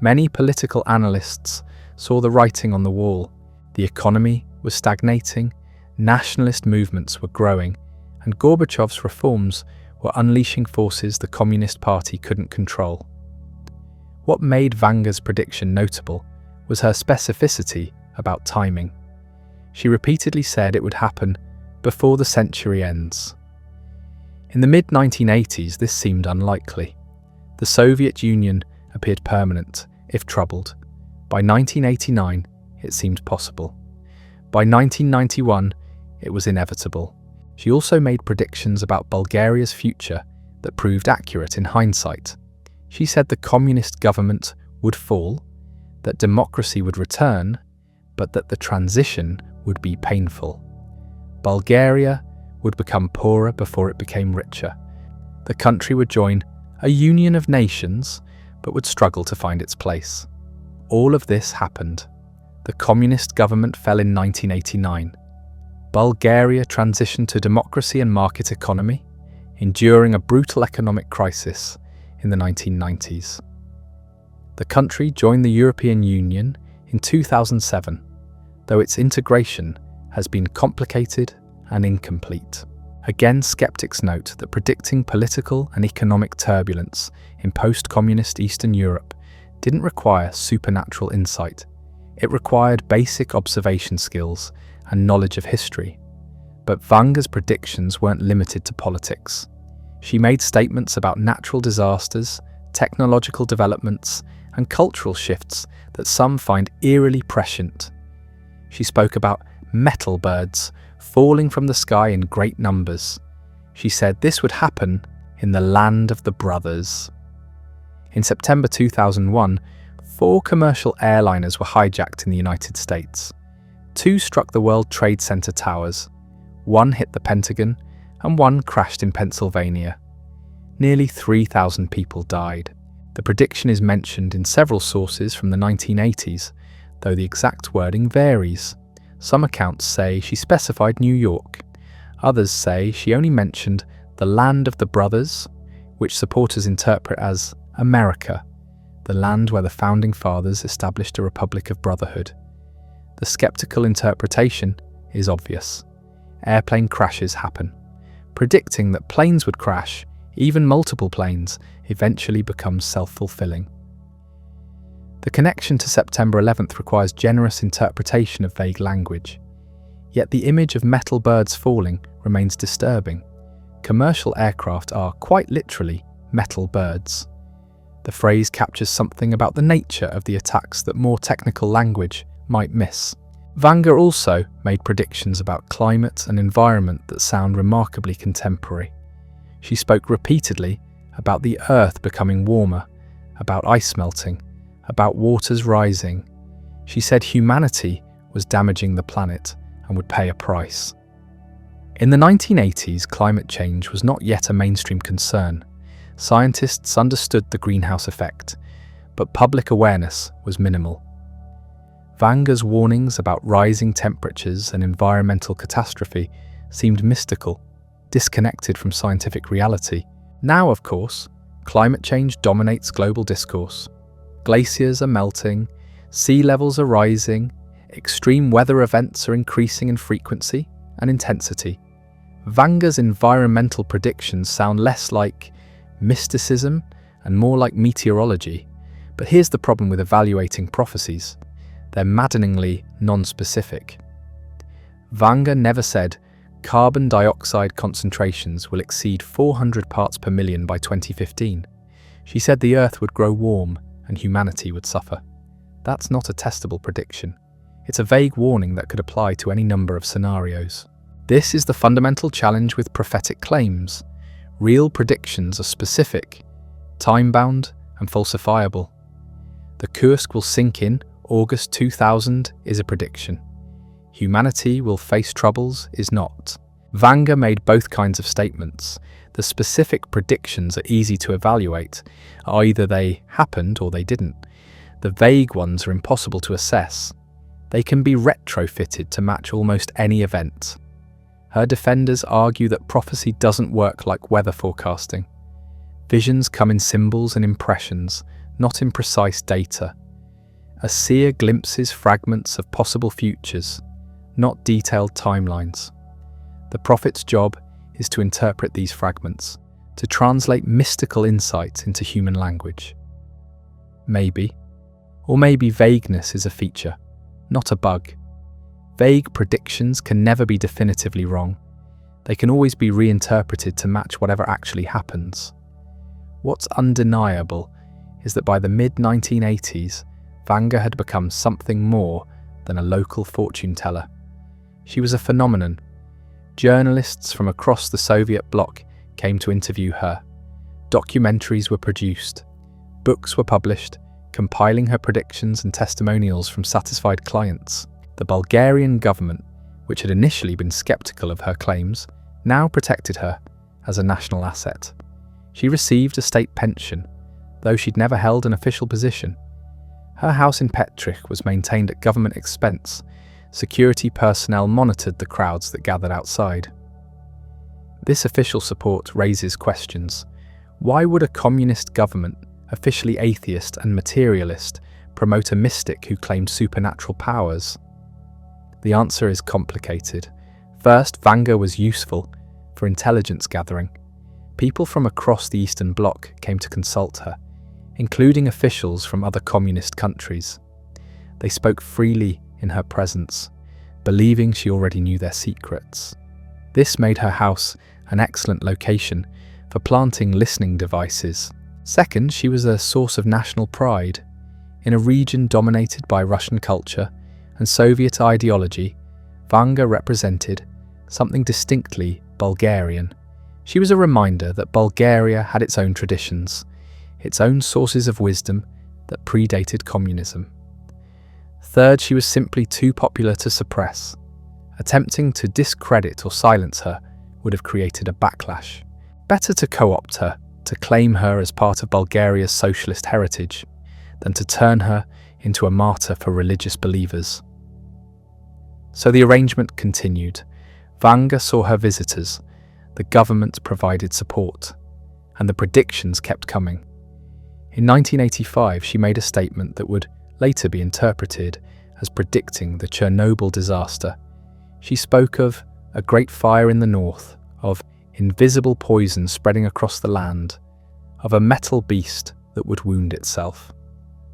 Many political analysts saw the writing on the wall. The economy was stagnating, nationalist movements were growing, and Gorbachev's reforms were unleashing forces the Communist Party couldn't control. What made Vanga's prediction notable was her specificity about timing. She repeatedly said it would happen before the century ends. In the mid-1980s, this seemed unlikely. The Soviet Union appeared permanent, if troubled. By 1989, it seemed possible. By 1991, it was inevitable. She also made predictions about Bulgaria's future that proved accurate in hindsight. She said the communist government would fall, that democracy would return, but that the transition would be painful. Bulgaria would become poorer before it became richer. The country would join a union of nations, but would struggle to find its place. All of this happened. The communist government fell in 1989. Bulgaria transitioned to democracy and market economy, enduring a brutal economic crisis in the 1990s. The country joined the European Union in 2007, though its integration has been complicated and incomplete. Again, skeptics note that predicting political and economic turbulence in post-communist Eastern Europe didn't require supernatural insight. It required basic observation skills and knowledge of history. But Vanga's predictions weren't limited to politics. She made statements about natural disasters, technological developments, and cultural shifts that some find eerily prescient. She spoke about metal birds falling from the sky in great numbers. She said this would happen in the land of the brothers. In September 2001, 4 commercial airliners were hijacked in the United States. 2 struck the World Trade Center towers, 1 hit the Pentagon, and 1 crashed in Pennsylvania. Nearly 3,000 people died. The prediction is mentioned in several sources from the 1980s, though the exact wording varies. Some accounts say she specified New York. Others say she only mentioned the land of the brothers, which supporters interpret as America, the land where the founding fathers established a republic of brotherhood. The skeptical interpretation is obvious. Airplane crashes happen. Predicting that planes would crash, even multiple planes, eventually becomes self-fulfilling. The connection to September 11th requires generous interpretation of vague language. Yet the image of metal birds falling remains disturbing. Commercial aircraft are, quite literally, metal birds. The phrase captures something about the nature of the attacks that more technical language might miss. Vanga also made predictions about climate and environment that sound remarkably contemporary. She spoke repeatedly about the Earth becoming warmer, about ice melting, about waters rising. She said humanity was damaging the planet and would pay a price. In the 1980s, climate change was not yet a mainstream concern. Scientists understood the greenhouse effect, but public awareness was minimal. Vanga's warnings about rising temperatures and environmental catastrophe seemed mystical, disconnected from scientific reality. Now, of course, climate change dominates global discourse. Glaciers are melting, sea levels are rising, extreme weather events are increasing in frequency and intensity. Vanga's environmental predictions sound less like mysticism and more like meteorology. But here's the problem with evaluating prophecies. They're maddeningly non-specific. Vanga never said carbon dioxide concentrations will exceed 400 parts per million by 2015. She said the Earth would grow warm and humanity would suffer. That's not a testable prediction. It's a vague warning that could apply to any number of scenarios. This is the fundamental challenge with prophetic claims. Real predictions are specific, time-bound, and falsifiable. The Kursk will sink in August 2000 is a prediction. Humanity will face troubles is not. Vanga made both kinds of statements. The specific predictions are easy to evaluate. Either they happened or they didn't. The vague ones are impossible to assess. They can be retrofitted to match almost any event. Her defenders argue that prophecy doesn't work like weather forecasting. Visions come in symbols and impressions, not in precise data. A seer glimpses fragments of possible futures, not detailed timelines. The prophet's job is to interpret these fragments, to translate mystical insight into human language. Maybe, or maybe vagueness is a feature, not a bug. Vague predictions can never be definitively wrong. They can always be reinterpreted to match whatever actually happens. What's undeniable is that by the mid-1980s, Vanga had become something more than a local fortune teller. She was a phenomenon. Journalists from across the Soviet bloc came to interview her. Documentaries were produced. Books were published, compiling her predictions and testimonials from satisfied clients. The Bulgarian government, which had initially been skeptical of her claims, now protected her as a national asset. She received a state pension, though she'd never held an official position. Her house in Petrich was maintained at government expense. Security personnel monitored the crowds that gathered outside. This official support raises questions. Why would a communist government, officially atheist and materialist, promote a mystic who claimed supernatural powers? The answer is complicated. First, Vanga was useful. for intelligence gathering. People from across the Eastern Bloc came to consult her, including officials from other communist countries. They spoke freely in her presence, believing she already knew their secrets. This made her house an excellent location for planting listening devices. Second, she was a source of national pride. In a region dominated by Russian culture and Soviet ideology, Vanga represented something distinctly Bulgarian. She was a reminder that Bulgaria had its own traditions, its own sources of wisdom that predated communism. Third, she was simply too popular to suppress. Attempting to discredit or silence her would have created a backlash. Better to co-opt her, to claim her as part of Bulgaria's socialist heritage, than to turn her into a martyr for religious believers. So the arrangement continued. Vanga saw her visitors, the government provided support, and the predictions kept coming. In 1985, she made a statement that would later be interpreted as predicting the Chernobyl disaster. She spoke of a great fire in the north, of invisible poison spreading across the land, of a metal beast that would wound itself.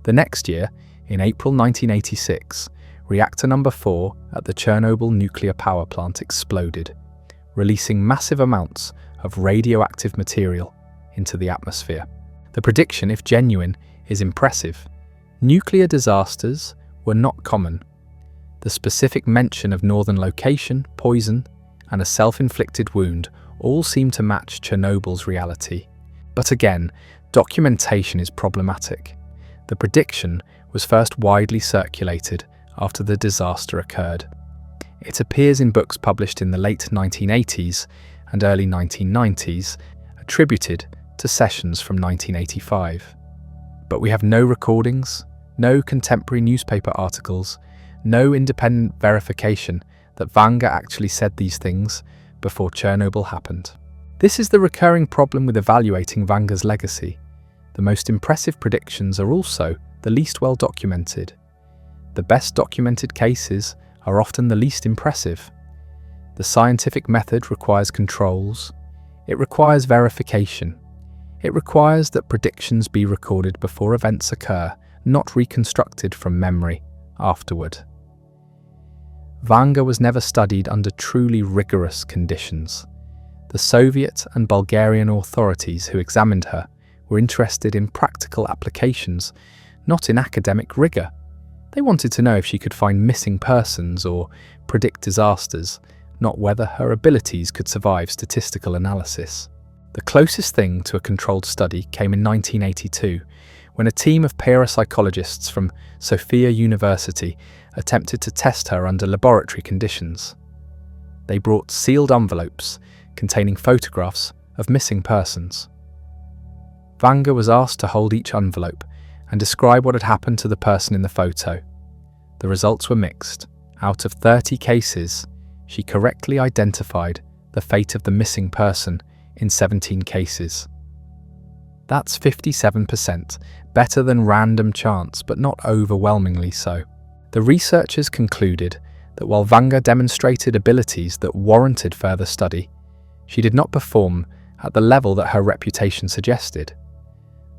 The next year, in April 1986, reactor number 4 at the Chernobyl nuclear power plant exploded, releasing massive amounts of radioactive material into the atmosphere. The prediction, if genuine, is impressive. Nuclear disasters were not common. The specific mention of northern location, poison, and a self-inflicted wound all seem to match Chernobyl's reality. But again, documentation is problematic. The prediction was first widely circulated after the disaster occurred. It appears in books published in the late 1980s and early 1990s, attributed to sessions from 1985. But we have no recordings, no contemporary newspaper articles, no independent verification that Vanga actually said these things before Chernobyl happened. This is the recurring problem with evaluating Vanga's legacy. The most impressive predictions are also the least well documented. The best documented cases are often the least impressive. The scientific method requires controls. It requires verification. It requires that predictions be recorded before events occur, not reconstructed from memory afterward. Vanga was never studied under truly rigorous conditions. The Soviet and Bulgarian authorities who examined her were interested in practical applications, not in academic rigor. They wanted to know if she could find missing persons or predict disasters, not whether her abilities could survive statistical analysis. The closest thing to a controlled study came in 1982, when a team of parapsychologists from Sofia University attempted to test her under laboratory conditions. They brought sealed envelopes containing photographs of missing persons. Vanga was asked to hold each envelope and describe what had happened to the person in the photo. The results were mixed. Out of 30 cases, she correctly identified the fate of the missing person in 17 cases. That's 57%, better than random chance, but not overwhelmingly so. The researchers concluded that while Vanga demonstrated abilities that warranted further study, she did not perform at the level that her reputation suggested.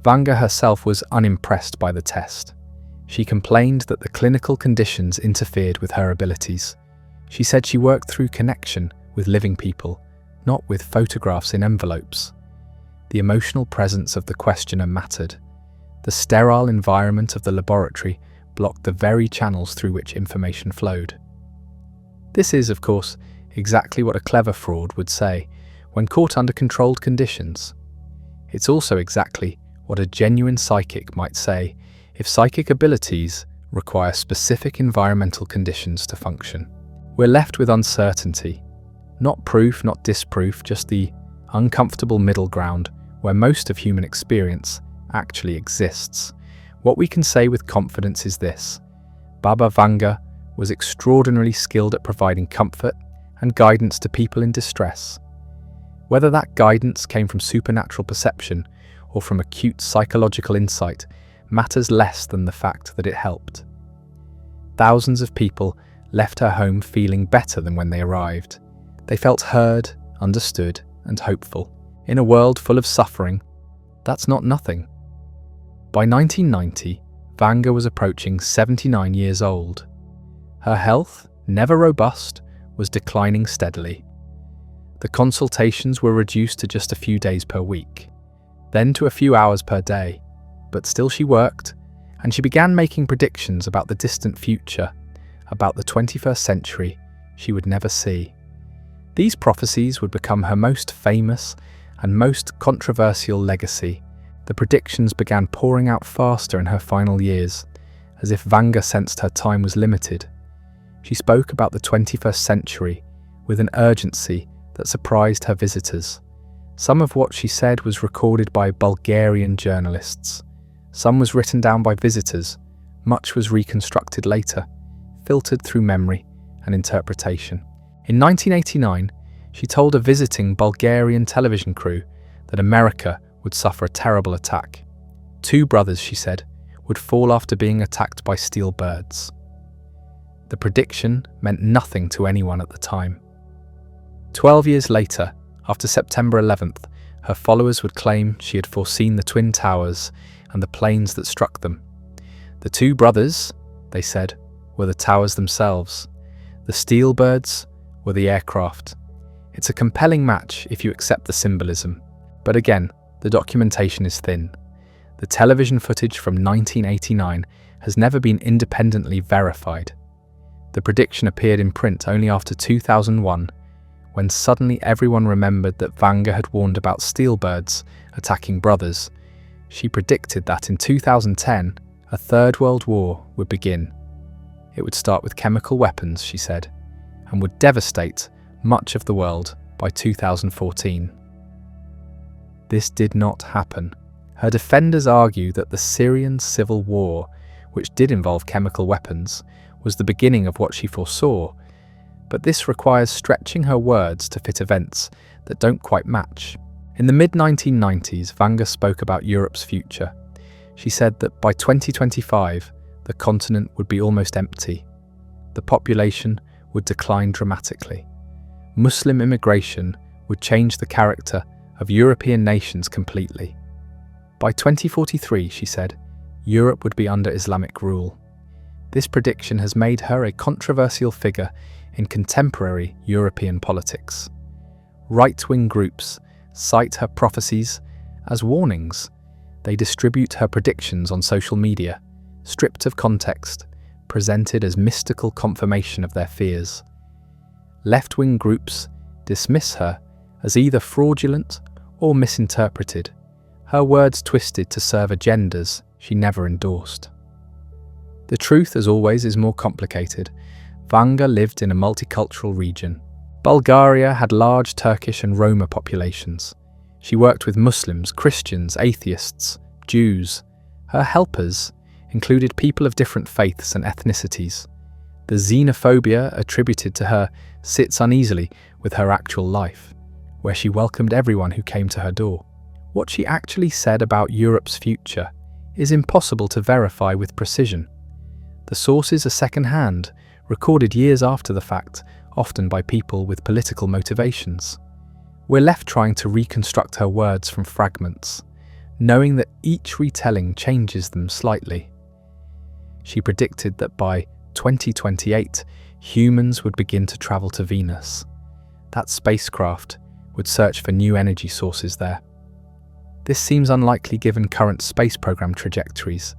Vanga herself was unimpressed by the test. She complained that the clinical conditions interfered with her abilities. She said she worked through connection with living people, not with photographs in envelopes. The emotional presence of the questioner mattered. The sterile environment of the laboratory blocked the very channels through which information flowed. This is, of course, exactly what a clever fraud would say when caught under controlled conditions. It's also exactly what a genuine psychic might say if psychic abilities require specific environmental conditions to function. We're left with uncertainty. Not proof, not disproof, just the uncomfortable middle ground where most of human experience actually exists. What we can say with confidence is this: Baba Vanga was extraordinarily skilled at providing comfort and guidance to people in distress. Whether that guidance came from supernatural perception or from acute psychological insight matters less than the fact that it helped. Thousands of people left her home feeling better than when they arrived. They felt heard, understood, and hopeful. In a world full of suffering, that's not nothing. By 1990, Vanga was approaching 79 years old. Her health, never robust, was declining steadily. The consultations were reduced to just a few days per week, then to a few hours per day, but still she worked, and she began making predictions about the distant future, about the 21st century she would never see. These prophecies would become her most famous and most controversial legacy. The predictions began pouring out faster in her final years, as if Vanga sensed her time was limited. She spoke about the 21st century with an urgency that surprised her visitors. Some of what she said was recorded by Bulgarian journalists. Some was written down by visitors. Much was reconstructed later, filtered through memory and interpretation. In 1989, she told a visiting Bulgarian television crew that America would suffer a terrible attack. 2 brothers, she said, would fall after being attacked by steel birds. The prediction meant nothing to anyone at the time. 12 years later, after September 11th, her followers would claim she had foreseen the Twin Towers and the planes that struck them. The 2 brothers, they said, were the towers themselves. The steel birds were the aircraft. It's a compelling match if you accept the symbolism. But again, the documentation is thin. The television footage from 1989 has never been independently verified. The prediction appeared in print only after 2001, when suddenly everyone remembered that Vanga had warned about steel birds attacking brothers. She predicted that in 2010, a third world war would begin. It would start with chemical weapons, she said, and would devastate much of the world by 2014. This did not happen. Her defenders argue that the Syrian civil war, which did involve chemical weapons, was the beginning of what she foresaw, but this requires stretching her words to fit events that don't quite match. In the mid-1990s, Vanga spoke about Europe's future. She said that by 2025, the continent would be almost empty. The population would decline dramatically. Muslim immigration would change the character of European nations completely. By 2043, she said, Europe would be under Islamic rule. This prediction has made her a controversial figure in contemporary European politics. Right-wing groups cite her prophecies as warnings. They distribute her predictions on social media, stripped of context, presented as mystical confirmation of their fears. Left-wing groups dismiss her as either fraudulent or misinterpreted, her words twisted to serve agendas she never endorsed. The truth, as always, is more complicated. Vanga lived in a multicultural region. Bulgaria had large Turkish and Roma populations. She worked with Muslims, Christians, atheists, Jews. Her helpers included people of different faiths and ethnicities. The xenophobia attributed to her sits uneasily with her actual life, where she welcomed everyone who came to her door. What she actually said about Europe's future is impossible to verify with precision. The sources are second-hand, recorded years after the fact, often by people with political motivations. We're left trying to reconstruct her words from fragments, knowing that each retelling changes them slightly. She predicted that by 2028, humans would begin to travel to Venus. That spacecraft would search for new energy sources there. This seems unlikely given current space program trajectories,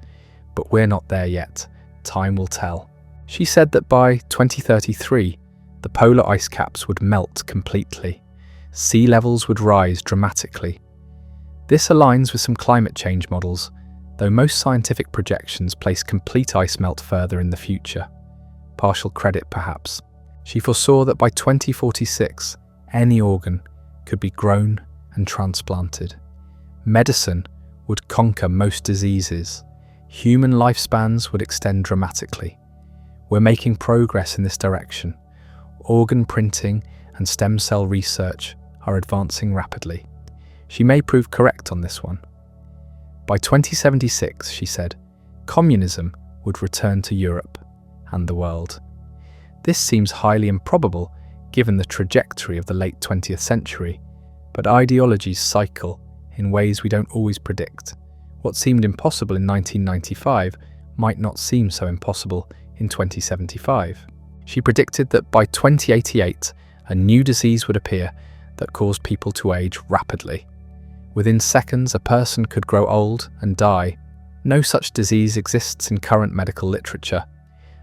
but we're not there yet. Time will tell. She said that by 2033, the polar ice caps would melt completely. Sea levels would rise dramatically. This aligns with some climate change models, though most scientific projections place complete ice melt further in the future. Partial credit, perhaps. She foresaw that by 2046, any organ could be grown and transplanted. Medicine would conquer most diseases. Human lifespans would extend dramatically. We're making progress in this direction. Organ printing and stem cell research are advancing rapidly. She may prove correct on this one. By 2076, she said, communism would return to Europe and the world. This seems highly improbable given the trajectory of the late 20th century, but ideologies cycle in ways we don't always predict. What seemed impossible in 1995 might not seem so impossible in 2075. She predicted that by 2088, a new disease would appear that caused people to age rapidly. Within seconds, a person could grow old and die. No such disease exists in current medical literature,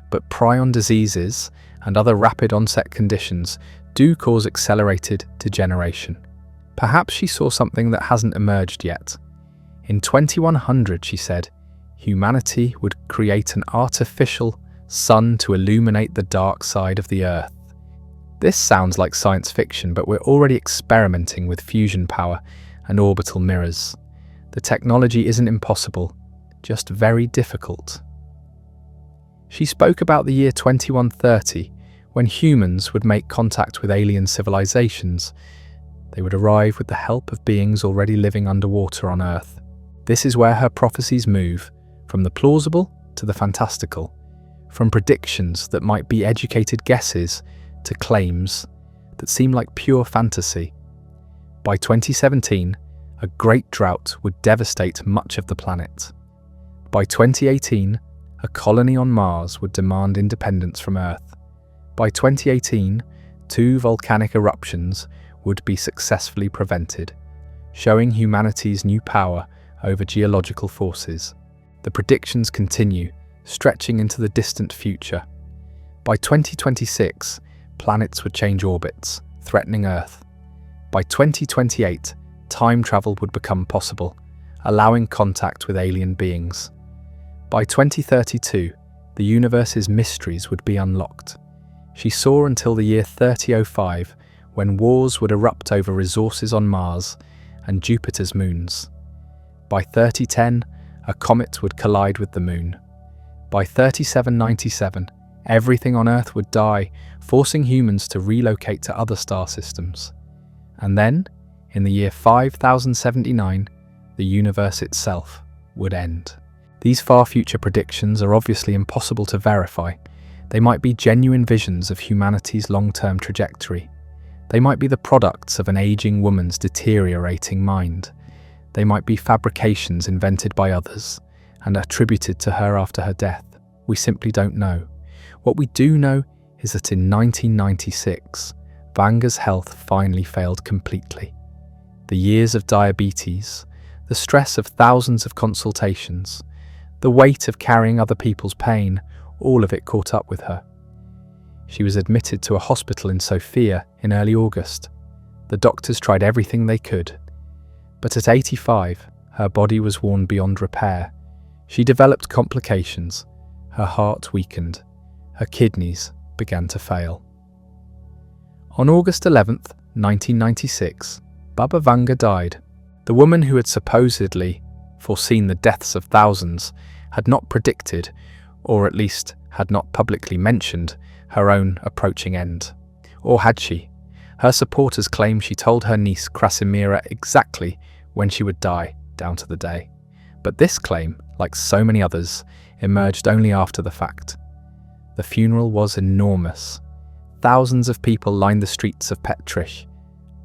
but prion diseases and other rapid onset conditions do cause accelerated degeneration. Perhaps she saw something that hasn't emerged yet. In 2100, she said, humanity would create an artificial sun to illuminate the dark side of the Earth. This sounds like science fiction, but we're already experimenting with fusion power and orbital mirrors. The technology isn't impossible, just very difficult. She spoke about the year 2130, when humans would make contact with alien civilizations. They would arrive with the help of beings already living underwater on Earth. This is where her prophecies move, from the plausible to the fantastical, from predictions that might be educated guesses to claims that seem like pure fantasy. By 2017, a great drought would devastate much of the planet. By 2018, a colony on Mars would demand independence from Earth. By 2018, 2 volcanic eruptions would be successfully prevented, showing humanity's new power over geological forces. The predictions continue, stretching into the distant future. By 2026, planets would change orbits, threatening Earth. By 2028, time travel would become possible, allowing contact with alien beings. By 2032, the universe's mysteries would be unlocked. She saw until the year 3005, when wars would erupt over resources on Mars and Jupiter's moons. By 3010, a comet would collide with the moon. By 3797, everything on Earth would die, forcing humans to relocate to other star systems. And then, in the year 5079, the universe itself would end. These far future predictions are obviously impossible to verify. They might be genuine visions of humanity's long-term trajectory. They might be the products of an aging woman's deteriorating mind. They might be fabrications invented by others and attributed to her after her death. We simply don't know. What we do know is that in 1996, Vanga's health finally failed completely. The years of diabetes, the stress of thousands of consultations, the weight of carrying other people's pain, all of it caught up with her. She was admitted to a hospital in Sofia in early August. The doctors tried everything they could. But at 85, her body was worn beyond repair. She developed complications. Her heart weakened. Her kidneys began to fail. On August 11th, 1996, Baba Vanga died. The woman who had supposedly foreseen the deaths of thousands had not predicted, or at least had not publicly mentioned, her own approaching end. Or had she? Her supporters claim she told her niece Krasimira exactly when she would die, down to the day. But this claim, like so many others, emerged only after the fact. The funeral was enormous. Thousands of people lined the streets of Petrish.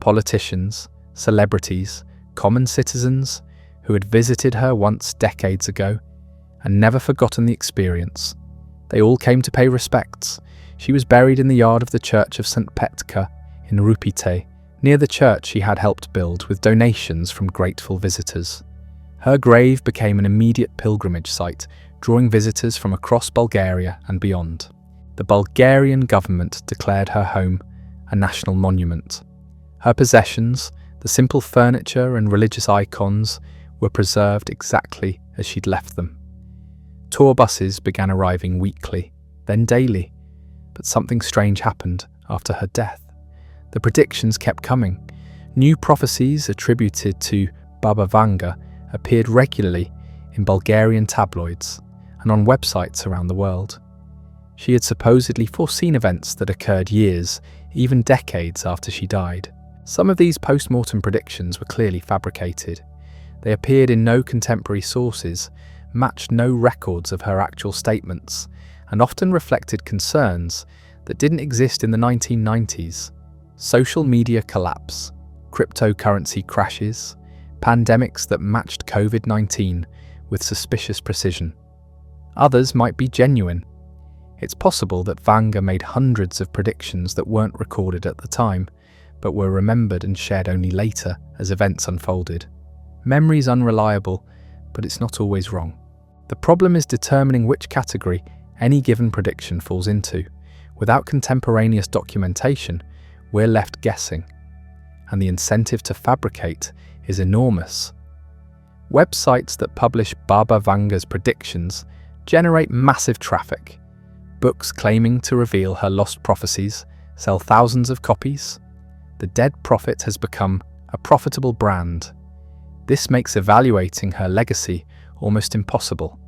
Politicians, celebrities, common citizens who had visited her once decades ago and never forgotten the experience. They all came to pay respects. She was buried in the yard of the church of St. Petka in Rupite, near the church she had helped build with donations from grateful visitors. Her grave became an immediate pilgrimage site, drawing visitors from across Bulgaria and beyond. The Bulgarian government declared her home a national monument. Her possessions, the simple furniture and religious icons, were preserved exactly as she'd left them. Tour buses began arriving weekly, then daily. But something strange happened after her death. The predictions kept coming. New prophecies attributed to Baba Vanga appeared regularly in Bulgarian tabloids and on websites around the world. She had supposedly foreseen events that occurred years, even decades after she died. Some of these post-mortem predictions were clearly fabricated. They appeared in no contemporary sources, matched no records of her actual statements, and often reflected concerns that didn't exist in the 1990s. Social media collapse, cryptocurrency crashes, pandemics that matched COVID-19 with suspicious precision. Others might be genuine. It's possible that Vanga made hundreds of predictions that weren't recorded at the time, but were remembered and shared only later as events unfolded. Memory's unreliable, but it's not always wrong. The problem is determining which category any given prediction falls into. Without contemporaneous documentation, we're left guessing, and the incentive to fabricate is enormous. Websites that publish Baba Vanga's predictions generate massive traffic. Books claiming to reveal her lost prophecies sell thousands of copies. The dead prophet has become a profitable brand. This makes evaluating her legacy almost impossible.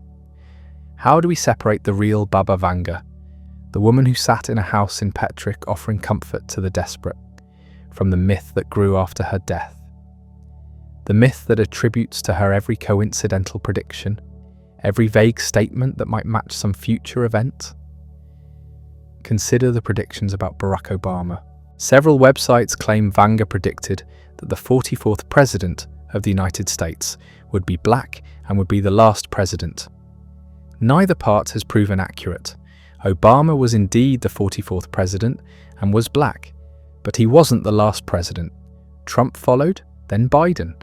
How do we separate the real Baba Vanga, the woman who sat in a house in Petrick offering comfort to the desperate, from the myth that grew after her death? The myth that attributes to her every coincidental prediction, every vague statement that might match some future event? Consider the predictions about Barack Obama. Several websites claim Vanga predicted that the 44th president of the United States would be black and would be the last president. Neither part has proven accurate. Obama was indeed the 44th president and was black, but he wasn't the last president. Trump followed, then Biden.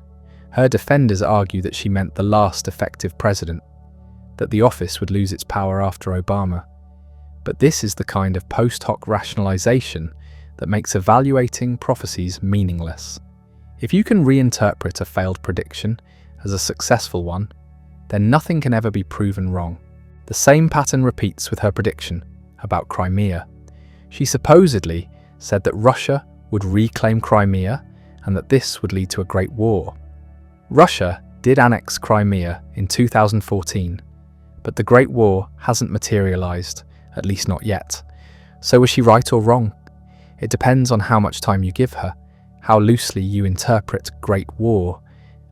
Her defenders argue that she meant the last effective president, that the office would lose its power after Obama. But this is the kind of post hoc rationalization that makes evaluating prophecies meaningless. If you can reinterpret a failed prediction as a successful one, then nothing can ever be proven wrong. The same pattern repeats with her prediction about Crimea. She supposedly said that Russia would reclaim Crimea and that this would lead to a great war. Russia did annex Crimea in 2014, but the Great War hasn't materialized, at least not yet. So was she right or wrong? It depends on how much time you give her, how loosely you interpret Great War,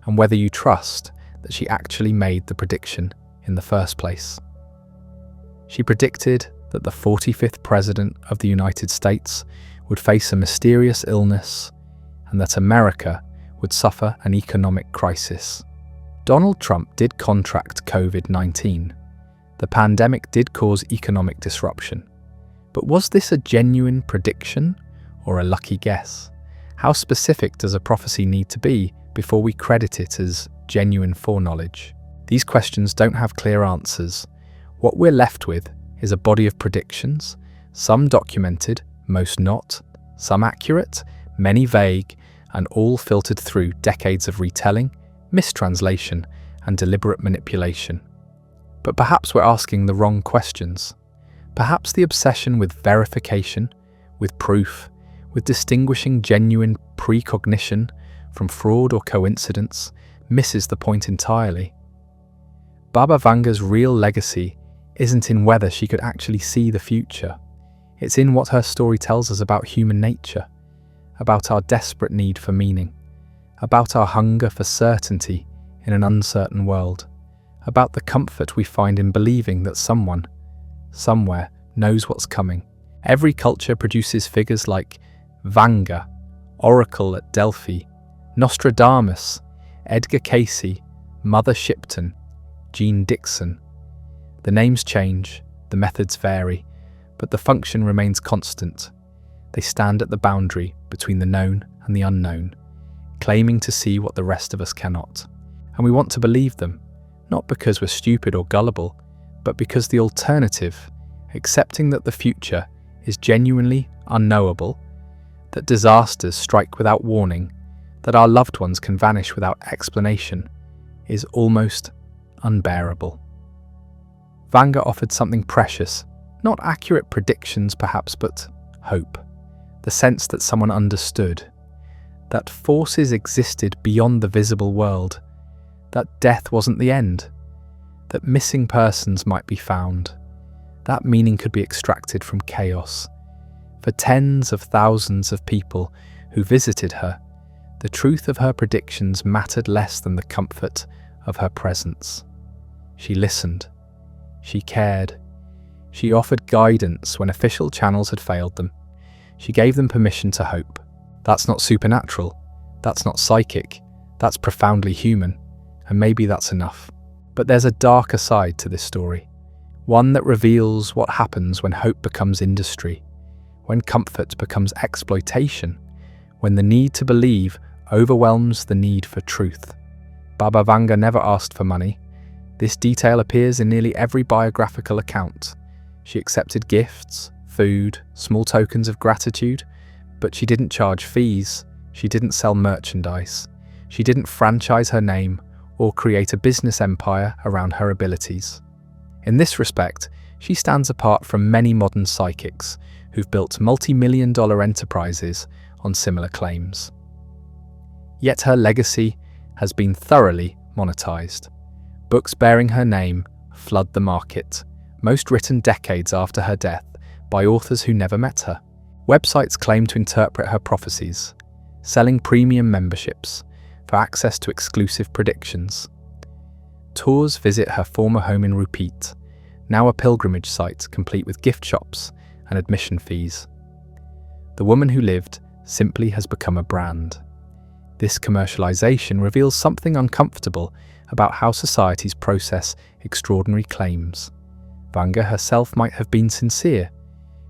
and whether you trust that she actually made the prediction in the first place. She predicted that the 45th President of the United States would face a mysterious illness and that America would suffer an economic crisis. Donald Trump did contract COVID-19. The pandemic did cause economic disruption. But was this a genuine prediction or a lucky guess? How specific does a prophecy need to be before we credit it as genuine foreknowledge? These questions don't have clear answers. What we're left with is a body of predictions, some documented, most not, some accurate, many vague, and all filtered through decades of retelling, mistranslation, and deliberate manipulation. But perhaps we're asking the wrong questions. Perhaps the obsession with verification, with proof, with distinguishing genuine precognition from fraud or coincidence misses the point entirely. Baba Vanga's real legacy isn't in whether she could actually see the future. It's in what her story tells us about human nature, about our desperate need for meaning, about our hunger for certainty in an uncertain world, about the comfort we find in believing that someone, somewhere, knows what's coming. Every culture produces figures like Vanga, Oracle at Delphi, Nostradamus, Edgar Cayce, Mother Shipton, Jean Dixon. The names change, the methods vary, but the function remains constant. They stand at the boundary between the known and the unknown, claiming to see what the rest of us cannot. And we want to believe them, not because we're stupid or gullible, but because the alternative, accepting that the future is genuinely unknowable, that disasters strike without warning, that our loved ones can vanish without explanation, is almost unbearable. Vanga offered something precious, not accurate predictions perhaps, but hope. The sense that someone understood, that forces existed beyond the visible world, that death wasn't the end, that missing persons might be found, that meaning could be extracted from chaos. For tens of thousands of people who visited her, the truth of her predictions mattered less than the comfort of her presence. She listened. She cared. She offered guidance when official channels had failed them. She gave them permission to hope. That's not supernatural. That's not psychic. That's profoundly human. And maybe that's enough. But there's a darker side to this story. One that reveals what happens when hope becomes industry, when comfort becomes exploitation, when the need to believe overwhelms the need for truth. Baba Vanga never asked for money. This detail appears in nearly every biographical account. She accepted gifts, food, small tokens of gratitude, but she didn't charge fees. She didn't sell merchandise. She didn't franchise her name or create a business empire around her abilities. In this respect, she stands apart from many modern psychics who've built multi-million-dollar enterprises on similar claims. Yet her legacy has been thoroughly monetized. Books bearing her name flood the market, most written decades after her death by authors who never met her. Websites claim to interpret her prophecies, selling premium memberships for access to exclusive predictions. Tours visit her former home in Rupit, now a pilgrimage site complete with gift shops and admission fees. The woman who lived simply has become a brand. This commercialization reveals something uncomfortable about how societies process extraordinary claims. Vanga herself might have been sincere.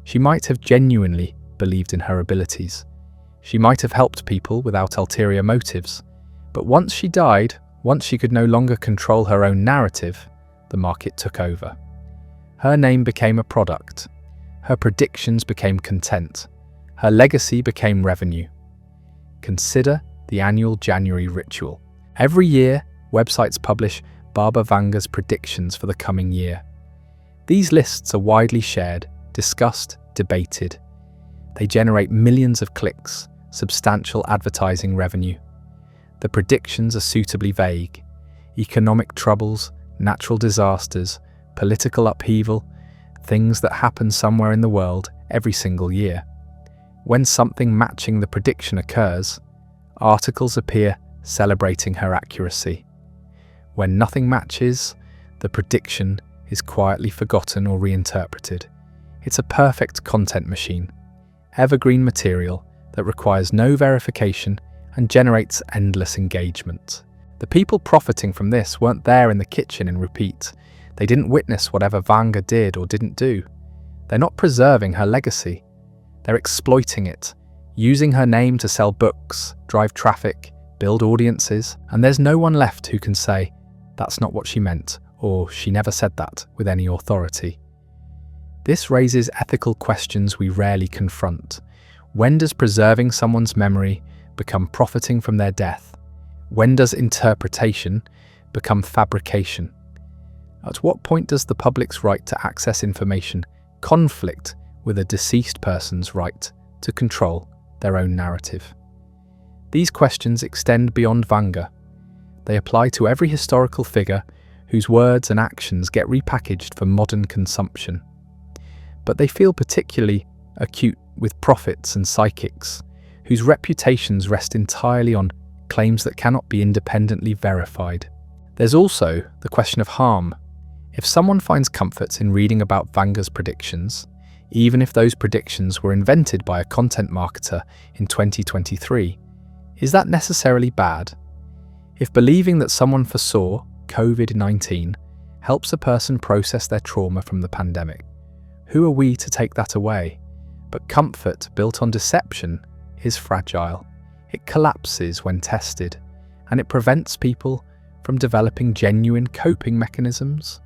She might have genuinely believed in her abilities. She might have helped people without ulterior motives. But once she died, once she could no longer control her own narrative, the market took over. Her name became a product. Her predictions became content. Her legacy became revenue. Consider the annual January ritual. Every year, websites publish Baba Vanga's predictions for the coming year. These lists are widely shared, discussed, debated. They generate millions of clicks, substantial advertising revenue. The predictions are suitably vague. Economic troubles, natural disasters, political upheaval, things that happen somewhere in the world every single year. When something matching the prediction occurs, articles appear celebrating her accuracy. When nothing matches, the prediction is quietly forgotten or reinterpreted. It's a perfect content machine, evergreen material that requires no verification and generates endless engagement. The people profiting from this weren't there in the kitchen in Rupit. They didn't witness whatever Vanga did or didn't do. They're not preserving her legacy. They're exploiting it, using her name to sell books, drive traffic, build audiences, and there's no one left who can say, that's not what she meant, or she never said that with any authority. This raises ethical questions we rarely confront. When does preserving someone's memory become profiting from their death? When does interpretation become fabrication? At what point does the public's right to access information conflict with a deceased person's right to control their own narrative? These questions extend beyond Vanga. They apply to every historical figure whose words and actions get repackaged for modern consumption. But they feel particularly acute with prophets and psychics, whose reputations rest entirely on claims that cannot be independently verified. There's also the question of harm. If someone finds comfort in reading about Vanga's predictions, even if those predictions were invented by a content marketer in 2023, is that necessarily bad? If believing that someone foresaw COVID-19 helps a person process their trauma from the pandemic, who are we to take that away? But comfort built on deception is fragile. It collapses when tested, and it prevents people from developing genuine coping mechanisms,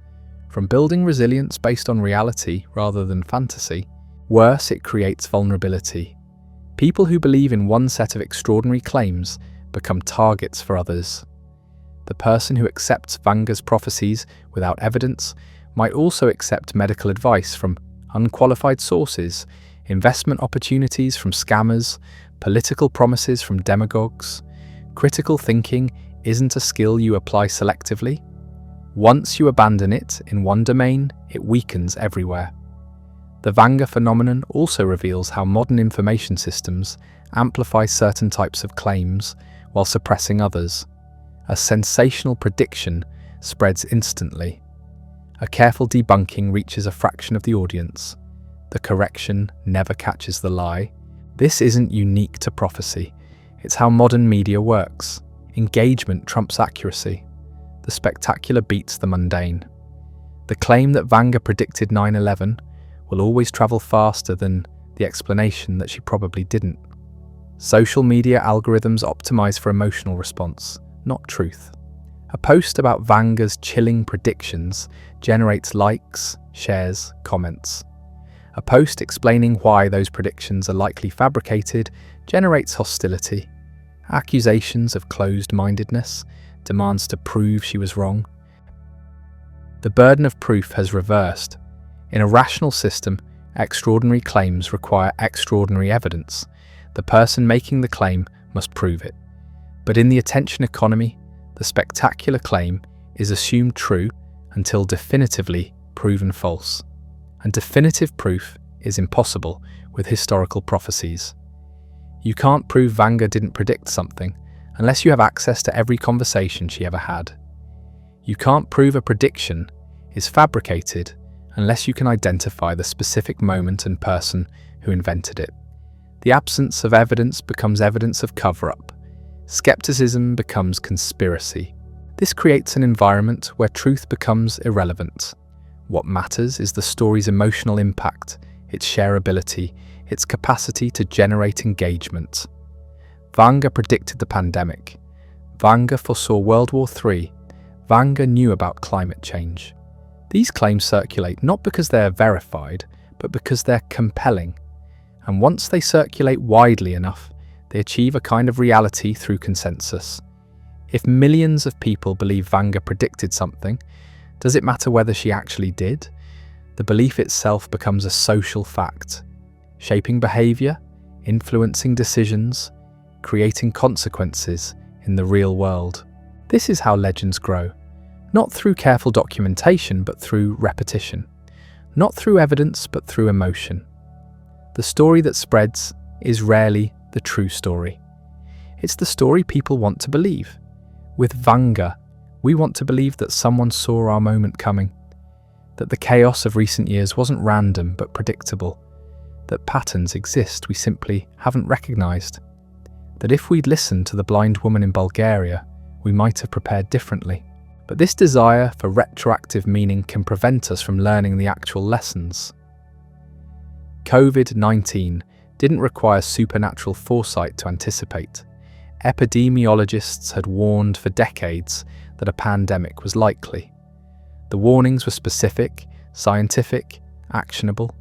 from building resilience based on reality rather than fantasy. Worse, it creates vulnerability. People who believe in one set of extraordinary claims become targets for others. The person who accepts Vanga's prophecies without evidence might also accept medical advice from unqualified sources, investment opportunities from scammers, political promises from demagogues. Critical thinking isn't a skill you apply selectively. Once you abandon it in one domain, it weakens everywhere. The Vanga phenomenon also reveals how modern information systems amplify certain types of claims while suppressing others. A sensational prediction spreads instantly. A careful debunking reaches a fraction of the audience. The correction never catches the lie. This isn't unique to prophecy. It's how modern media works. Engagement trumps accuracy. The spectacular beats the mundane. The claim that Vanga predicted 9/11 will always travel faster than the explanation that she probably didn't. Social media algorithms optimize for emotional response, not truth. A post about Vanga's chilling predictions generates likes, shares, comments. A post explaining why those predictions are likely fabricated generates hostility. Accusations of closed-mindedness, demands to prove she was wrong. The burden of proof has reversed. In a rational system, extraordinary claims require extraordinary evidence. The person making the claim must prove it. But in the attention economy, the spectacular claim is assumed true until definitively proven false. And definitive proof is impossible with historical prophecies. You can't prove Vanga didn't predict something unless you have access to every conversation she ever had. You can't prove a prediction is fabricated unless you can identify the specific moment and person who invented it. The absence of evidence becomes evidence of cover-up. Skepticism becomes conspiracy. This creates an environment where truth becomes irrelevant. What matters is the story's emotional impact, its shareability, its capacity to generate engagement. Vanga predicted the pandemic. Vanga foresaw World War III. Vanga knew about climate change. These claims circulate not because they're verified, but because they're compelling. And once they circulate widely enough, they achieve a kind of reality through consensus. If millions of people believe Vanga predicted something, does it matter whether she actually did? The belief itself becomes a social fact, shaping behavior, influencing decisions, creating consequences in the real world. This is how legends grow, not through careful documentation, but through repetition, not through evidence, but through emotion. The story that spreads is rarely the true story. It's the story people want to believe. With Vanga, we want to believe that someone saw our moment coming, that the chaos of recent years wasn't random but predictable, that patterns exist we simply haven't recognized, that if we'd listened to the blind woman in Bulgaria, we might have prepared differently. But this desire for retroactive meaning can prevent us from learning the actual lessons. COVID-19 didn't require supernatural foresight to anticipate. Epidemiologists had warned for decades that a pandemic was likely. The warnings were specific, scientific, actionable.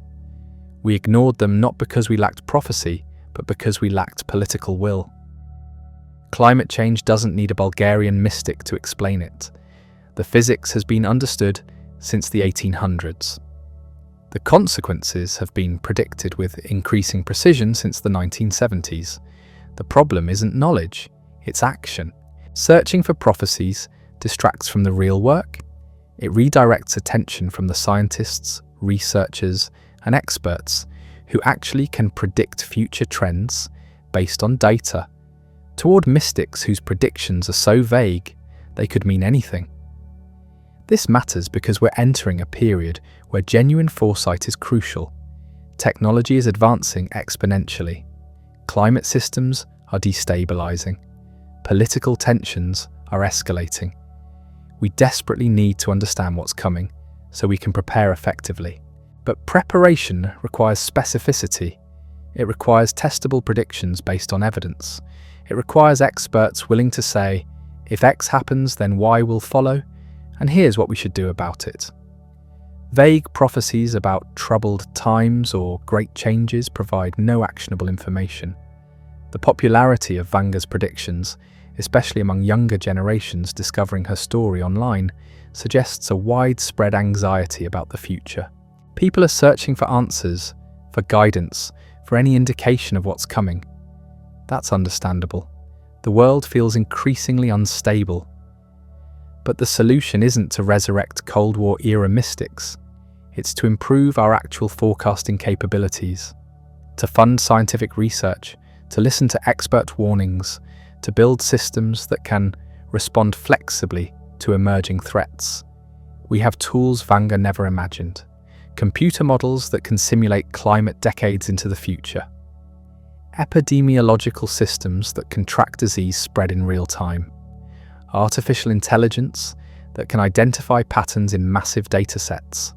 We ignored them not because we lacked prophecy, but because we lacked political will. Climate change doesn't need a Bulgarian mystic to explain it. The physics has been understood since the 1800s. The consequences have been predicted with increasing precision since the 1970s. The problem isn't knowledge, it's action. Searching for prophecies distracts from the real work. It redirects attention from the scientists, researchers, and experts who actually can predict future trends based on data, toward mystics whose predictions are so vague they could mean anything. This matters because we're entering a period where genuine foresight is crucial. Technology is advancing exponentially. Climate systems are destabilizing. Political tensions are escalating. We desperately need to understand what's coming so we can prepare effectively. But preparation requires specificity. It requires testable predictions based on evidence. It requires experts willing to say, if X happens, then Y will follow, and here's what we should do about it. Vague prophecies about troubled times or great changes provide no actionable information. The popularity of Vanga's predictions, especially among younger generations discovering her story online, suggests a widespread anxiety about the future. People are searching for answers, for guidance, for any indication of what's coming. That's understandable. The world feels increasingly unstable. But the solution isn't to resurrect Cold War-era mystics. It's to improve our actual forecasting capabilities, to fund scientific research, to listen to expert warnings, to build systems that can respond flexibly to emerging threats. We have tools Vanga never imagined. Computer models that can simulate climate decades into the future. Epidemiological systems that can track disease spread in real time. Artificial intelligence that can identify patterns in massive data sets.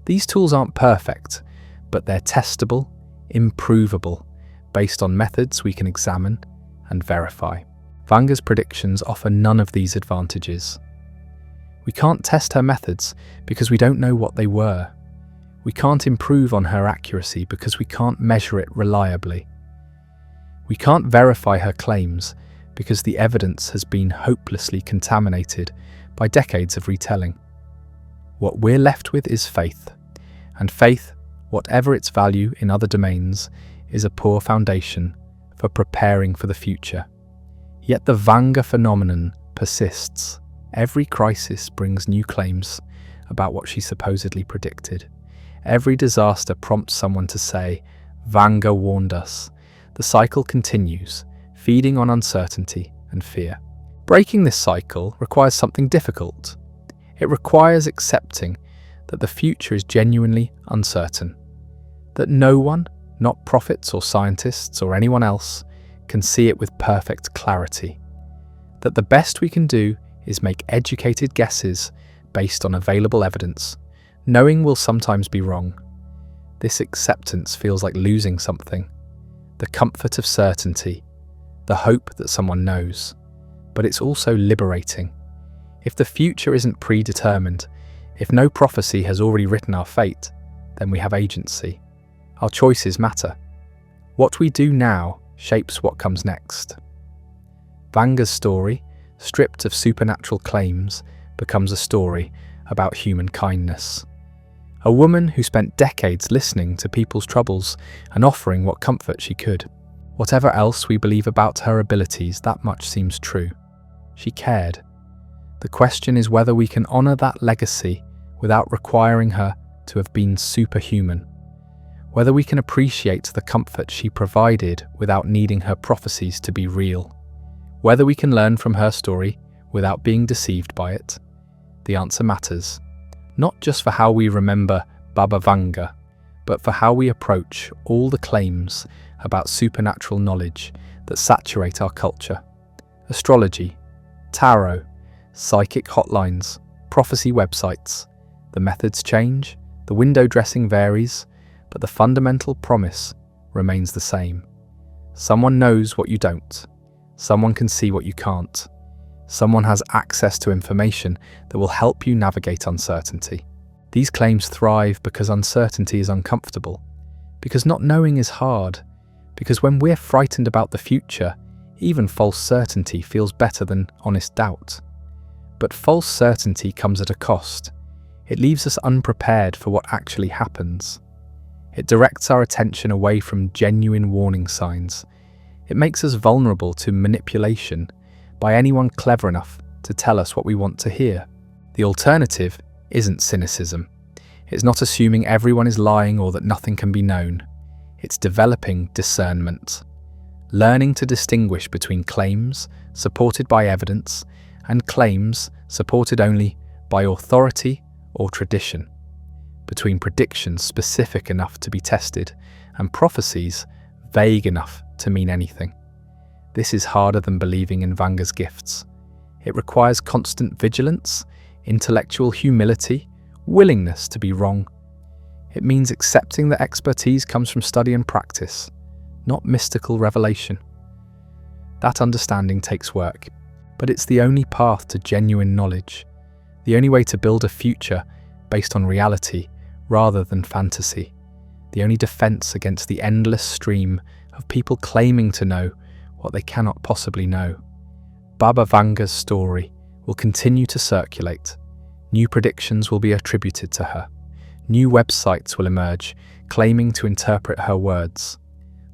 These tools aren't perfect, but they're testable, improvable, based on methods we can examine and verify. Vanga's predictions offer none of these advantages. We can't test her methods because we don't know what they were. We can't improve on her accuracy because we can't measure it reliably. We can't verify her claims because the evidence has been hopelessly contaminated by decades of retelling. What we're left with is faith, and faith, whatever its value in other domains, is a poor foundation for preparing for the future. Yet the Vanga phenomenon persists. Every crisis brings new claims about what she supposedly predicted. Every disaster prompts someone to say, "Vanga warned us." The cycle continues, feeding on uncertainty and fear. Breaking this cycle requires something difficult. It requires accepting that the future is genuinely uncertain, that no one, not prophets or scientists or anyone else, can see it with perfect clarity, that the best we can do is make educated guesses based on available evidence, knowing we'll sometimes be wrong. This acceptance feels like losing something, the comfort of certainty, the hope that someone knows. But it's also liberating. If the future isn't predetermined, if no prophecy has already written our fate, then we have agency. Our choices matter. What we do now shapes what comes next. Vanga's story, stripped of supernatural claims, becomes a story about human kindness. A woman who spent decades listening to people's troubles and offering what comfort she could. Whatever else we believe about her abilities, that much seems true. She cared. The question is whether we can honour that legacy without requiring her to have been superhuman. Whether we can appreciate the comfort she provided without needing her prophecies to be real. Whether we can learn from her story without being deceived by it. The answer matters, not just for how we remember Baba Vanga, but for how we approach all the claims about supernatural knowledge that saturate our culture. Astrology, tarot, psychic hotlines, prophecy websites. The methods change, the window dressing varies, but the fundamental promise remains the same. Someone knows what you don't. Someone can see what you can't. Someone has access to information that will help you navigate uncertainty. These claims thrive because uncertainty is uncomfortable, because not knowing is hard, because when we're frightened about the future, even false certainty feels better than honest doubt. But false certainty comes at a cost. It leaves us unprepared for what actually happens. It directs our attention away from genuine warning signs. It makes us vulnerable to manipulation by anyone clever enough to tell us what we want to hear. The alternative isn't cynicism. It's not assuming everyone is lying or that nothing can be known. It's developing discernment. Learning to distinguish between claims supported by evidence and claims supported only by authority or tradition. Between predictions specific enough to be tested and prophecies vague enough to mean anything. This is harder than believing in Vanga's gifts. It requires constant vigilance, intellectual humility, willingness to be wrong. It means accepting that expertise comes from study and practice, not mystical revelation. That understanding takes work, but it's the only path to genuine knowledge, the only way to build a future based on reality rather than fantasy, the only defense against the endless stream of people claiming to know what they cannot possibly know. Baba Vanga's story will continue to circulate. New predictions will be attributed to her. New websites will emerge, claiming to interpret her words.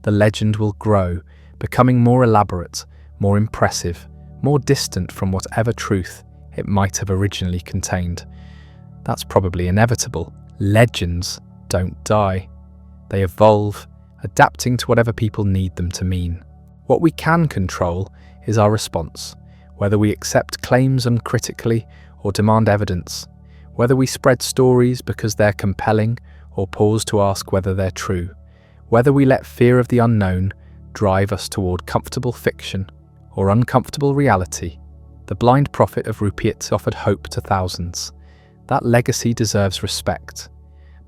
The legend will grow, becoming more elaborate, more impressive, more distant from whatever truth it might have originally contained. That's probably inevitable. Legends don't die. They evolve, adapting to whatever people need them to mean. What we can control is our response, whether we accept claims uncritically or demand evidence, Whether we spread stories because they're compelling or pause to ask whether they're true, whether we let fear of the unknown drive us toward comfortable fiction or uncomfortable reality, the blind prophet of Rupiat offered hope to thousands. That legacy deserves respect,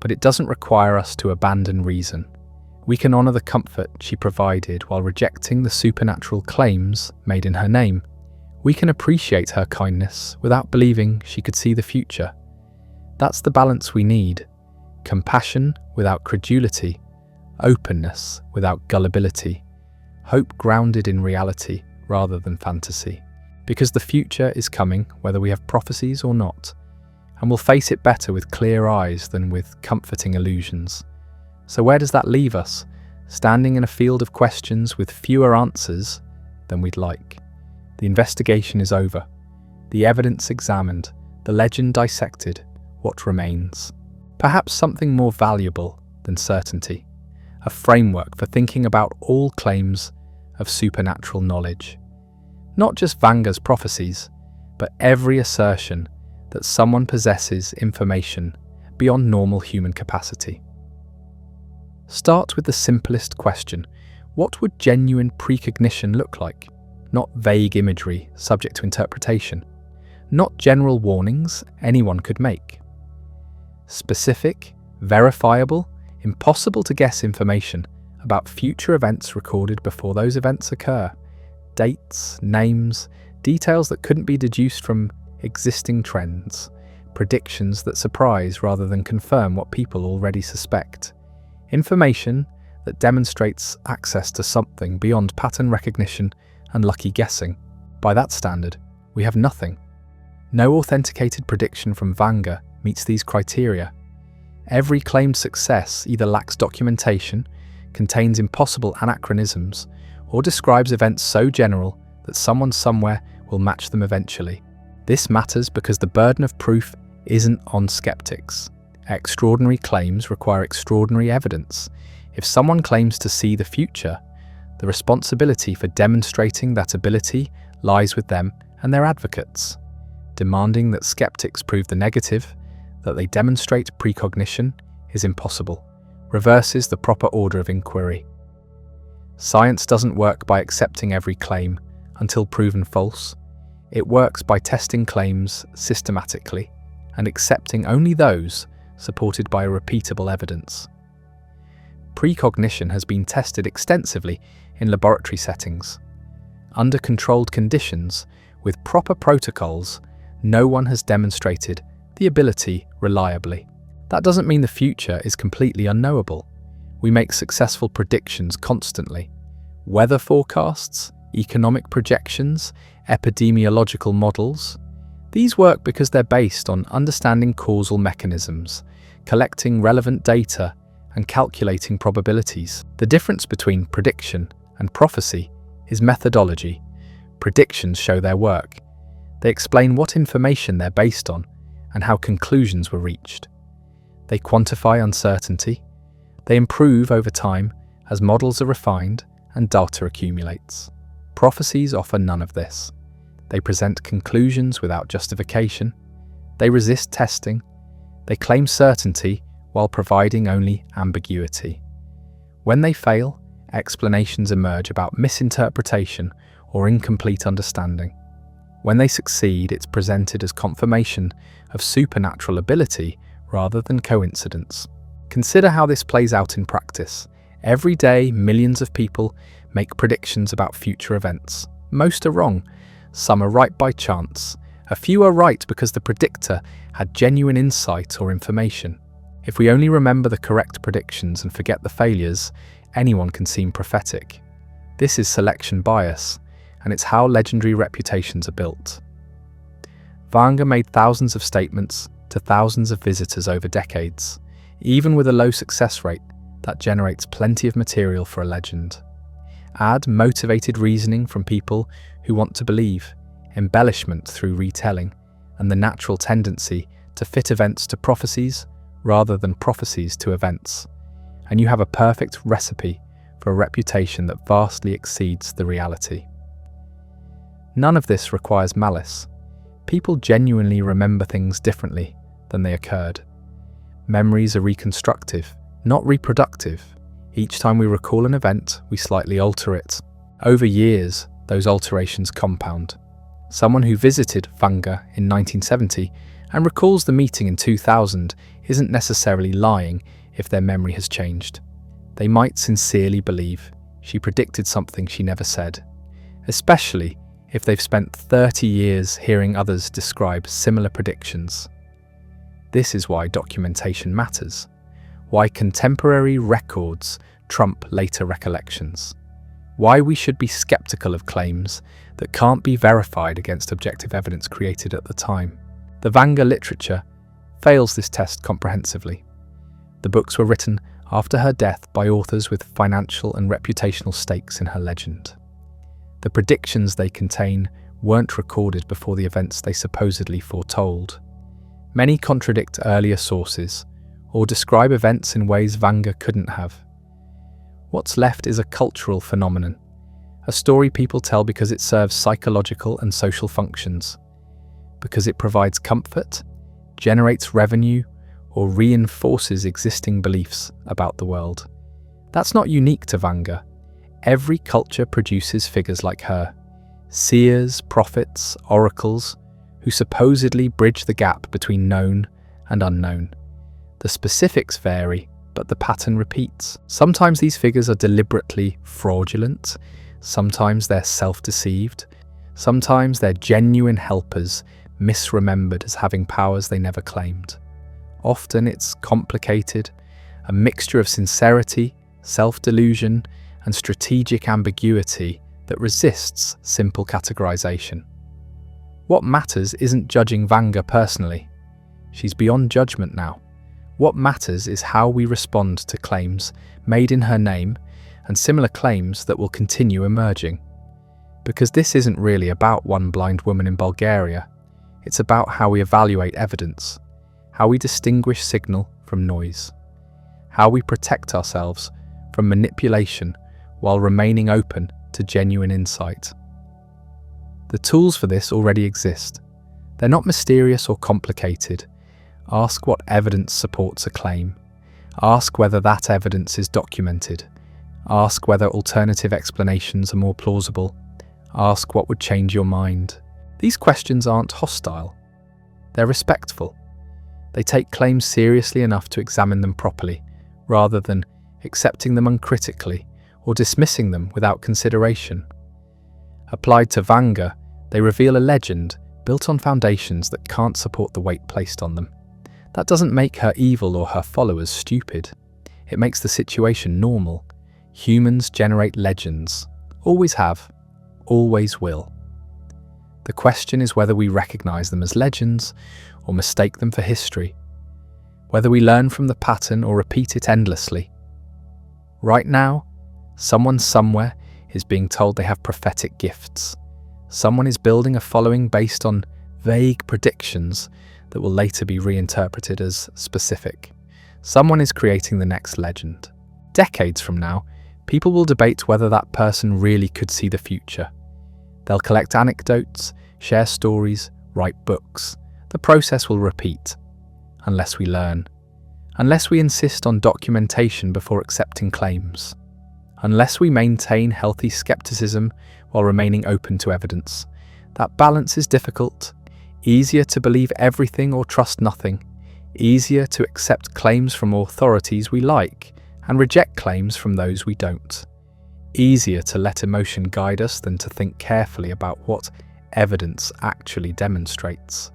but it doesn't require us to abandon reason. We can honor the comfort she provided while rejecting the supernatural claims made in her name. We can appreciate her kindness without believing she could see the future. That's the balance we need: compassion without credulity, openness without gullibility, hope grounded in reality rather than fantasy. Because the future is coming whether we have prophecies or not, and we'll face it better with clear eyes than with comforting illusions. So where does that leave us? Standing in a field of questions with fewer answers than we'd like. The investigation is over, the evidence examined, the legend dissected. What remains? Perhaps something more valuable than certainty, a framework for thinking about all claims of supernatural knowledge. Not just Vanga's prophecies, but every assertion that someone possesses information beyond normal human capacity. Start with the simplest question: what would genuine precognition look like? Not vague imagery subject to interpretation. Not general warnings anyone could make. Specific, verifiable, impossible to guess information about future events recorded before those events occur. Dates, names, details that couldn't be deduced from existing trends. Predictions that surprise rather than confirm what people already suspect. Information that demonstrates access to something beyond pattern recognition and lucky guessing. By that standard, we have nothing. No authenticated prediction from Vanga meets these criteria. Every claimed success either lacks documentation, contains impossible anachronisms, or describes events so general that someone somewhere will match them eventually. This matters because the burden of proof isn't on skeptics. Extraordinary claims require extraordinary evidence. If someone claims to see the future, the responsibility for demonstrating that ability lies with them and their advocates. Demanding that skeptics prove the negative, that they demonstrate precognition, is impossible, reverses the proper order of inquiry. Science doesn't work by accepting every claim until proven false. It works by testing claims systematically and accepting only those supported by repeatable evidence. Precognition has been tested extensively in laboratory settings. Under controlled conditions, with proper protocols, no one has demonstrated the ability reliably. That doesn't mean the future is completely unknowable. We make successful predictions constantly. Weather forecasts, economic projections, epidemiological models. These work because they're based on understanding causal mechanisms, collecting relevant data, and calculating probabilities. The difference between prediction and prophecy is methodology. Predictions show their work. They explain what information they're based on and how conclusions were reached. They quantify uncertainty. They improve over time as models are refined and data accumulates. Prophecies offer none of this. They present conclusions without justification. They resist testing. They claim certainty while providing only ambiguity. When they fail, explanations emerge about misinterpretation or incomplete understanding. When they succeed, it's presented as confirmation of supernatural ability rather than coincidence. Consider how this plays out in practice. Every day, millions of people make predictions about future events. Most are wrong. Some are right by chance. A few are right because the predictor had genuine insight or information. If we only remember the correct predictions and forget the failures, anyone can seem prophetic. This is selection bias, and it's how legendary reputations are built. Vanga made thousands of statements to thousands of visitors over decades. Even with a low success rate, that generates plenty of material for a legend. Add motivated reasoning from people who want to believe, embellishment through retelling, and the natural tendency to fit events to prophecies rather than prophecies to events, and you have a perfect recipe for a reputation that vastly exceeds the reality. None of this requires malice. People genuinely remember things differently than they occurred. Memories are reconstructive, not reproductive. Each time we recall an event, we slightly alter it. Over years, those alterations compound. Someone who visited Vanga in 1970 and recalls the meeting in 2000 isn't necessarily lying if their memory has changed. They might sincerely believe she predicted something she never said, especially if they've spent 30 years hearing others describe similar predictions. This is why documentation matters, why contemporary records trump later recollections, why we should be skeptical of claims that can't be verified against objective evidence created at the time. The Vanga literature fails this test comprehensively. The books were written after her death by authors with financial and reputational stakes in her legend. The predictions they contain weren't recorded before the events they supposedly foretold. Many contradict earlier sources or describe events in ways Vanga couldn't have. What's left is a cultural phenomenon, a story people tell because it serves psychological and social functions, because it provides comfort, generates revenue, or reinforces existing beliefs about the world. That's not unique to Vanga. Every culture produces figures like her, seers, prophets, oracles, who supposedly bridge the gap between known and unknown. The specifics vary, but the pattern repeats. Sometimes these figures are deliberately fraudulent, sometimes they're self-deceived, sometimes they're genuine helpers misremembered as having powers they never claimed. Often it's complicated, a mixture of sincerity, self-delusion, and strategic ambiguity that resists simple categorization. What matters isn't judging Vanga personally. She's beyond judgment now. What matters is how we respond to claims made in her name and similar claims that will continue emerging. Because this isn't really about one blind woman in Bulgaria. It's about how we evaluate evidence, how we distinguish signal from noise, how we protect ourselves from manipulation while remaining open to genuine insight. The tools for this already exist. They're not mysterious or complicated. Ask what evidence supports a claim. Ask whether that evidence is documented. Ask whether alternative explanations are more plausible. Ask what would change your mind. These questions aren't hostile. They're respectful. They take claims seriously enough to examine them properly, rather than accepting them uncritically or dismissing them without consideration. Applied to Vanga, they reveal a legend built on foundations that can't support the weight placed on them. That doesn't make her evil or her followers stupid. It makes the situation normal. Humans generate legends. Always have. Always will. The question is whether we recognize them as legends or mistake them for history. Whether we learn from the pattern or repeat it endlessly. Right now, someone somewhere is being told they have prophetic gifts. Someone is building a following based on vague predictions that will later be reinterpreted as specific. Someone is creating the next legend. Decades from now, people will debate whether that person really could see the future. They'll collect anecdotes, share stories, write books. The process will repeat, unless we learn. Unless we insist on documentation before accepting claims. Unless we maintain healthy skepticism while remaining open to evidence. That balance is difficult. Easier to believe everything or trust nothing. Easier to accept claims from authorities we like and reject claims from those we don't. Easier to let emotion guide us than to think carefully about what evidence actually demonstrates.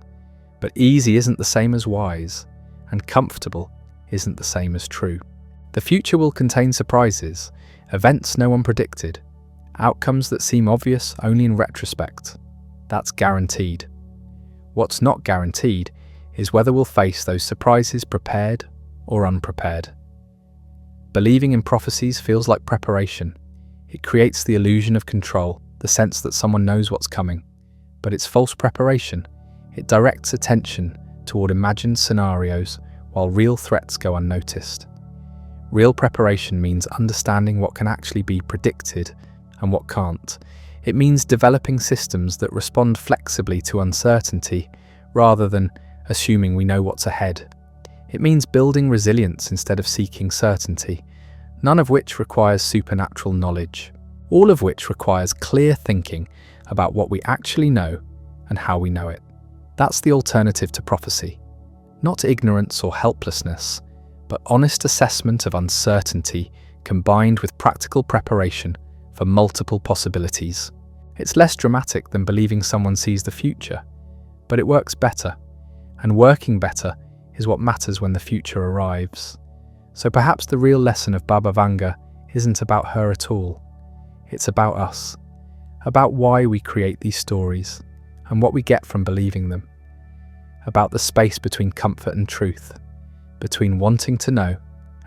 But easy isn't the same as wise, and comfortable isn't the same as true. The future will contain surprises, events no one predicted, outcomes that seem obvious only in retrospect. That's guaranteed. What's not guaranteed is whether we'll face those surprises prepared or unprepared. Believing in prophecies feels like preparation. It creates the illusion of control, the sense that someone knows what's coming. But it's false preparation. It directs attention toward imagined scenarios while real threats go unnoticed. Real preparation means understanding what can actually be predicted and what can't. It means developing systems that respond flexibly to uncertainty rather than assuming we know what's ahead. It means building resilience instead of seeking certainty, none of which requires supernatural knowledge, all of which requires clear thinking about what we actually know and how we know it. That's the alternative to prophecy. Not ignorance or helplessness, but honest assessment of uncertainty combined with practical preparation for multiple possibilities. It's less dramatic than believing someone sees the future, but it works better, and working better is what matters when the future arrives. So perhaps the real lesson of Baba Vanga isn't about her at all. It's about us, about why we create these stories and what we get from believing them, about the space between comfort and truth, between wanting to know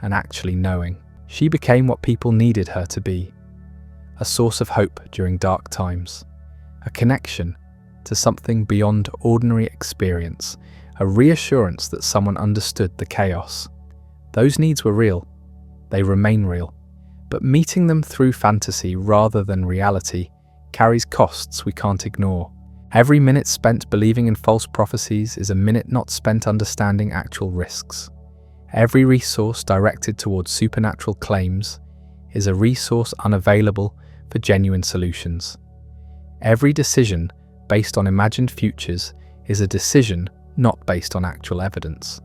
and actually knowing. She became what people needed her to be, a source of hope during dark times, a connection to something beyond ordinary experience, a reassurance that someone understood the chaos. Those needs were real, they remain real, but meeting them through fantasy rather than reality carries costs we can't ignore. Every minute spent believing in false prophecies is a minute not spent understanding actual risks. Every resource directed towards supernatural claims is a resource unavailable for genuine solutions. Every decision based on imagined futures is a decision not based on actual evidence.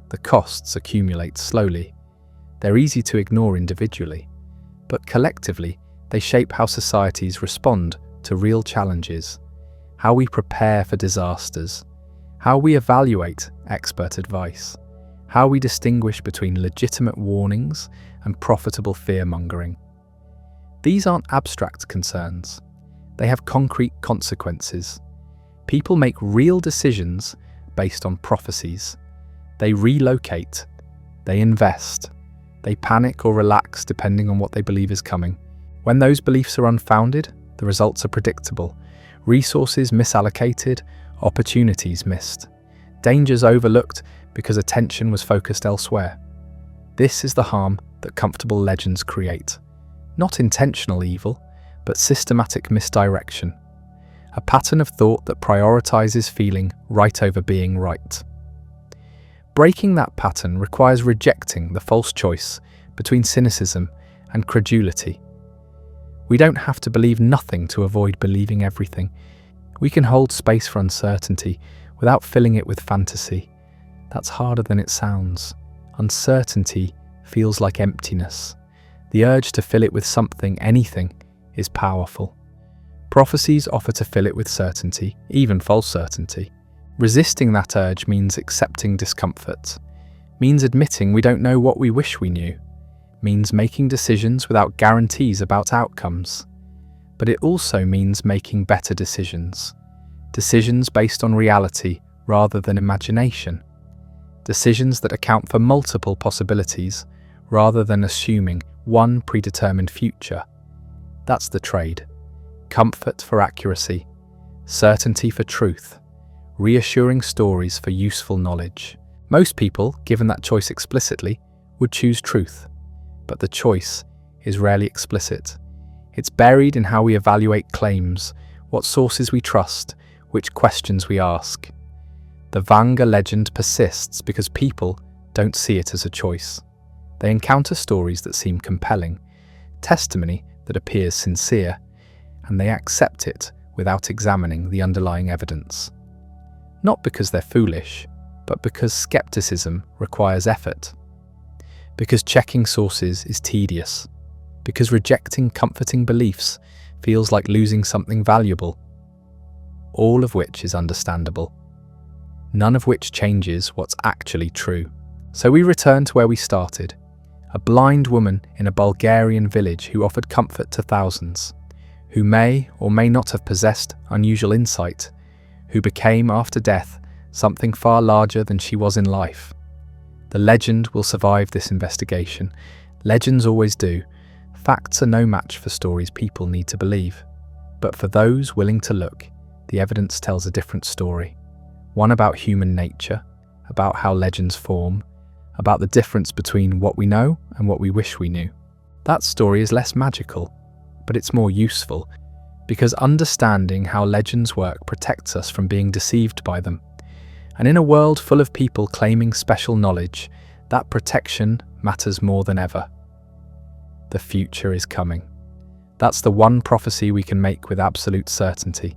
The costs accumulate slowly. They're easy to ignore individually, but collectively they shape how societies respond to real challenges, how we prepare for disasters, how we evaluate expert advice, how we distinguish between legitimate warnings and profitable fear-mongering. These aren't abstract concerns. They have concrete consequences. People make real decisions based on prophecies. They relocate, they invest, they panic or relax depending on what they believe is coming. When those beliefs are unfounded, the results are predictable. Resources misallocated, opportunities missed, dangers overlooked because attention was focused elsewhere. This is the harm that comfortable legends create. Not intentional evil, but systematic misdirection. A pattern of thought that prioritizes feeling right over being right. Breaking that pattern requires rejecting the false choice between cynicism and credulity. We don't have to believe nothing to avoid believing everything. We can hold space for uncertainty without filling it with fantasy. That's harder than it sounds. Uncertainty feels like emptiness. The urge to fill it with something, anything, is powerful. Prophecies offer to fill it with certainty, even false certainty. Resisting that urge means accepting discomfort, means admitting we don't know what we wish we knew, means making decisions without guarantees about outcomes. But it also means making better decisions. Decisions based on reality rather than imagination. Decisions that account for multiple possibilities rather than assuming one predetermined future. That's the trade. Comfort for accuracy, certainty for truth, reassuring stories for useful knowledge. Most people, given that choice explicitly, would choose truth. But the choice is rarely explicit. It's buried in how we evaluate claims, what sources we trust, which questions we ask. The Vanga legend persists because people don't see it as a choice. They encounter stories that seem compelling, testimony that appears sincere, and they accept it without examining the underlying evidence. Not because they're foolish, but because skepticism requires effort. Because checking sources is tedious. Because rejecting comforting beliefs feels like losing something valuable. All of which is understandable. None of which changes what's actually true. So we return to where we started. A blind woman in a Bulgarian village who offered comfort to thousands, who may or may not have possessed unusual insight, who became, after death, something far larger than she was in life. The legend will survive this investigation. Legends always do. Facts are no match for stories people need to believe. But for those willing to look, the evidence tells a different story. One about human nature, about how legends form, about the difference between what we know and what we wish we knew. That story is less magical, but it's more useful, because understanding how legends work protects us from being deceived by them, And in a world full of people claiming special knowledge, that protection matters more than ever. The future is coming. That's the one prophecy we can make with absolute certainty.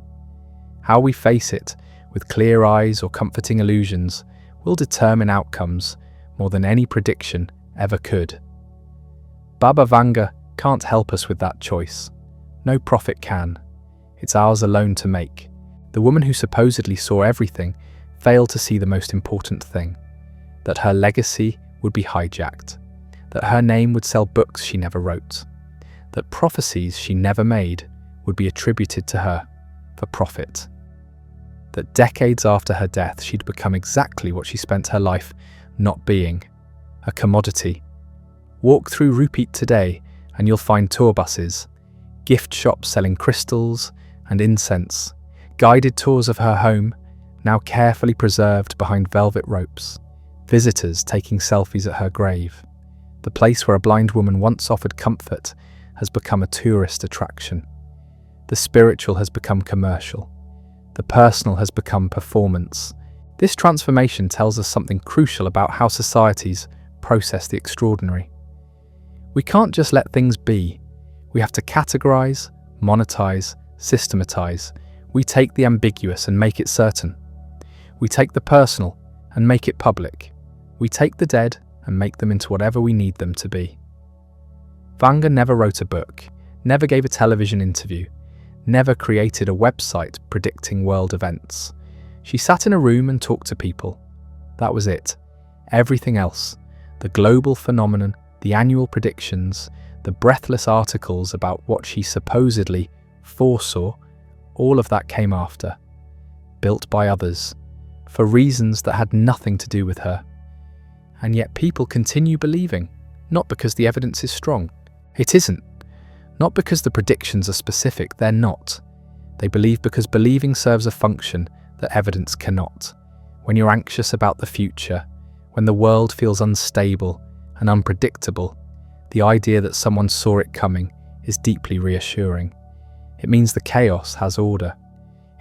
How we face it, with clear eyes or comforting illusions, will determine outcomes more than any prediction ever could. Baba Vanga can't help us with that choice. No prophet can. It's ours alone to make. The woman who supposedly saw everything failed to see the most important thing: that her legacy would be hijacked, that her name would sell books she never wrote, that prophecies she never made would be attributed to her for profit, that decades after her death she'd become exactly what she spent her life not being: a commodity. Walk through Rupert today and you'll find tour buses, gift shops selling crystals and incense, guided tours of her home, now carefully preserved behind velvet ropes, visitors taking selfies at her grave. The place where a blind woman once offered comfort has become a tourist attraction. The spiritual has become commercial. The personal has become performance. This transformation tells us something crucial about how societies process the extraordinary. We can't just let things be. We have to categorize, monetize, systematize. We take the ambiguous and make it certain. We take the personal and make it public. We take the dead and make them into whatever we need them to be. Vanga never wrote a book, never gave a television interview, never created a website predicting world events. She sat in a room and talked to people. That was it. Everything else, the global phenomenon, the annual predictions, the breathless articles about what she supposedly foresaw, all of that came after, built by others, for reasons that had nothing to do with her. And yet people continue believing, not because the evidence is strong. It isn't. Not because the predictions are specific, they're not. They believe because believing serves a function that evidence cannot. When you're anxious about the future, when the world feels unstable and unpredictable, the idea that someone saw it coming is deeply reassuring. It means the chaos has order.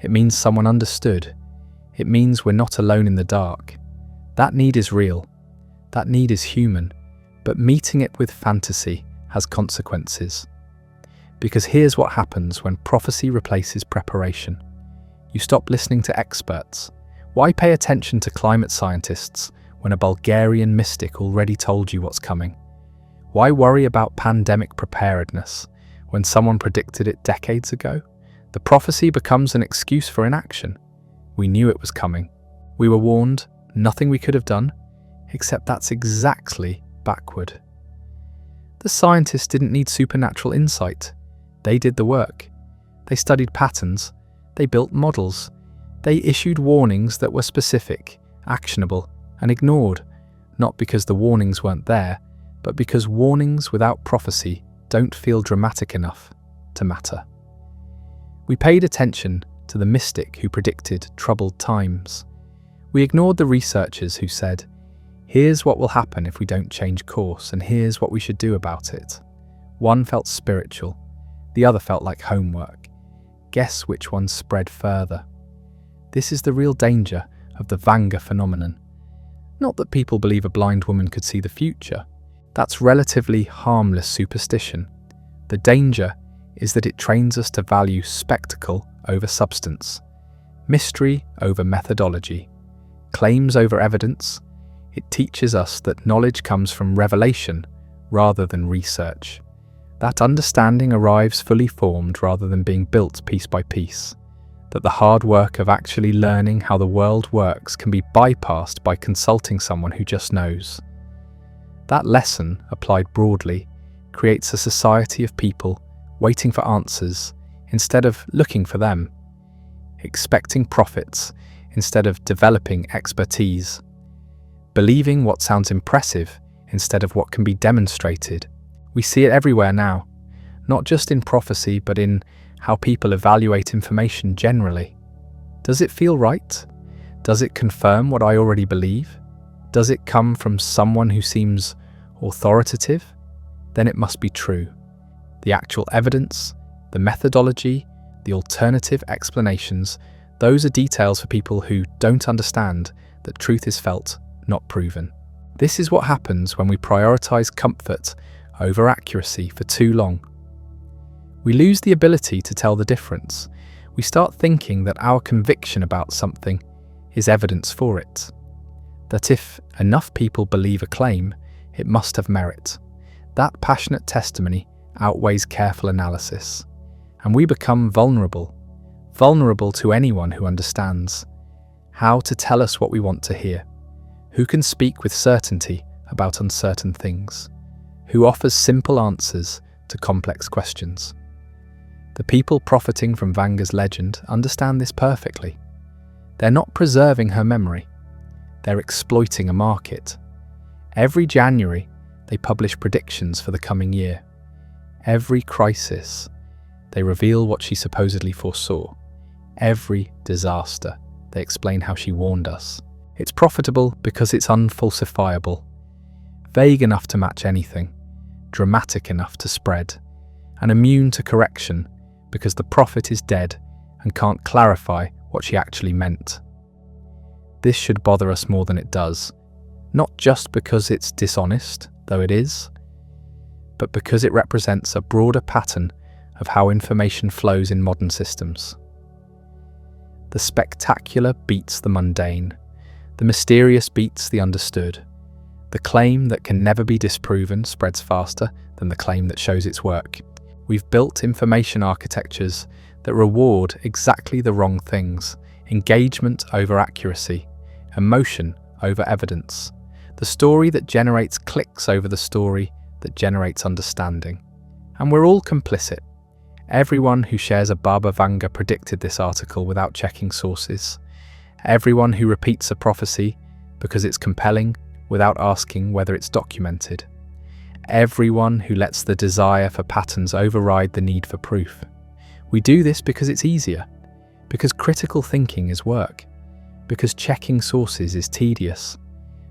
It means someone understood. It means we're not alone in the dark. That need is real. That need is human. But meeting it with fantasy has consequences. Because here's what happens when prophecy replaces preparation. You stop listening to experts. Why pay attention to climate scientists when a Bulgarian mystic already told you what's coming? Why worry about pandemic preparedness when someone predicted it decades ago? The prophecy becomes an excuse for inaction. We knew it was coming. We were warned, nothing we could have done, except that's exactly backward. The scientists didn't need supernatural insight. They did the work. They studied patterns. They built models. They issued warnings that were specific, actionable, and ignored, not because the warnings weren't there, but because warnings without prophecy don't feel dramatic enough to matter. We paid attention to the mystic who predicted troubled times. We ignored the researchers who said, "Here's what will happen if we don't change course, and here's what we should do about it." One felt spiritual, the other felt like homework. Guess which one spread further? This is the real danger of the Vanga phenomenon. Not that people believe a blind woman could see the future. That's relatively harmless superstition. The danger is that it trains us to value spectacle over substance, mystery over methodology, claims over evidence. It teaches us that knowledge comes from revelation rather than research. That understanding arrives fully formed rather than being built piece by piece. That the hard work of actually learning how the world works can be bypassed by consulting someone who just knows. That lesson, applied broadly, creates a society of people waiting for answers instead of looking for them, expecting profits instead of developing expertise, believing what sounds impressive instead of what can be demonstrated. We see it everywhere now, not just in prophecy but in how people evaluate information generally. Does it feel right? Does it confirm what I already believe? Does it come from someone who seems authoritative? Then it must be true. The actual evidence, the methodology, the alternative explanations, Those are details for people who don't understand that truth is felt, not proven. This is what happens when we prioritize comfort over accuracy for too long. We lose the ability to tell the difference. We start thinking that our conviction about something is evidence for it. That if enough people believe a claim, it must have merit. That passionate testimony outweighs careful analysis. And we become vulnerable to anyone who understands how to tell us what we want to hear, who can speak with certainty about uncertain things, who offers simple answers to complex questions. The people profiting from Vanga's legend understand this perfectly. They're not preserving her memory. They're exploiting a market. Every January, they publish predictions for the coming year. Every crisis, they reveal what she supposedly foresaw. Every disaster, they explain how she warned us. It's profitable because it's unfalsifiable, vague enough to match anything, dramatic enough to spread, and immune to correction because the prophet is dead and can't clarify what she actually meant. This should bother us more than it does, not just because it's dishonest, though it is, but because it represents a broader pattern of how information flows in modern systems. The spectacular beats the mundane. The mysterious beats the understood. The claim that can never be disproven spreads faster than the claim that shows its work. We've built information architectures that reward exactly the wrong things: engagement over accuracy, emotion over evidence, the story that generates clicks over the story that generates understanding. And we're all complicit. Everyone who shares a Baba Vanga predicted this article without checking sources. Everyone who repeats a prophecy because it's compelling without asking whether it's documented. Everyone who lets the desire for patterns override the need for proof. We do this because it's easier, because critical thinking is work, because checking sources is tedious,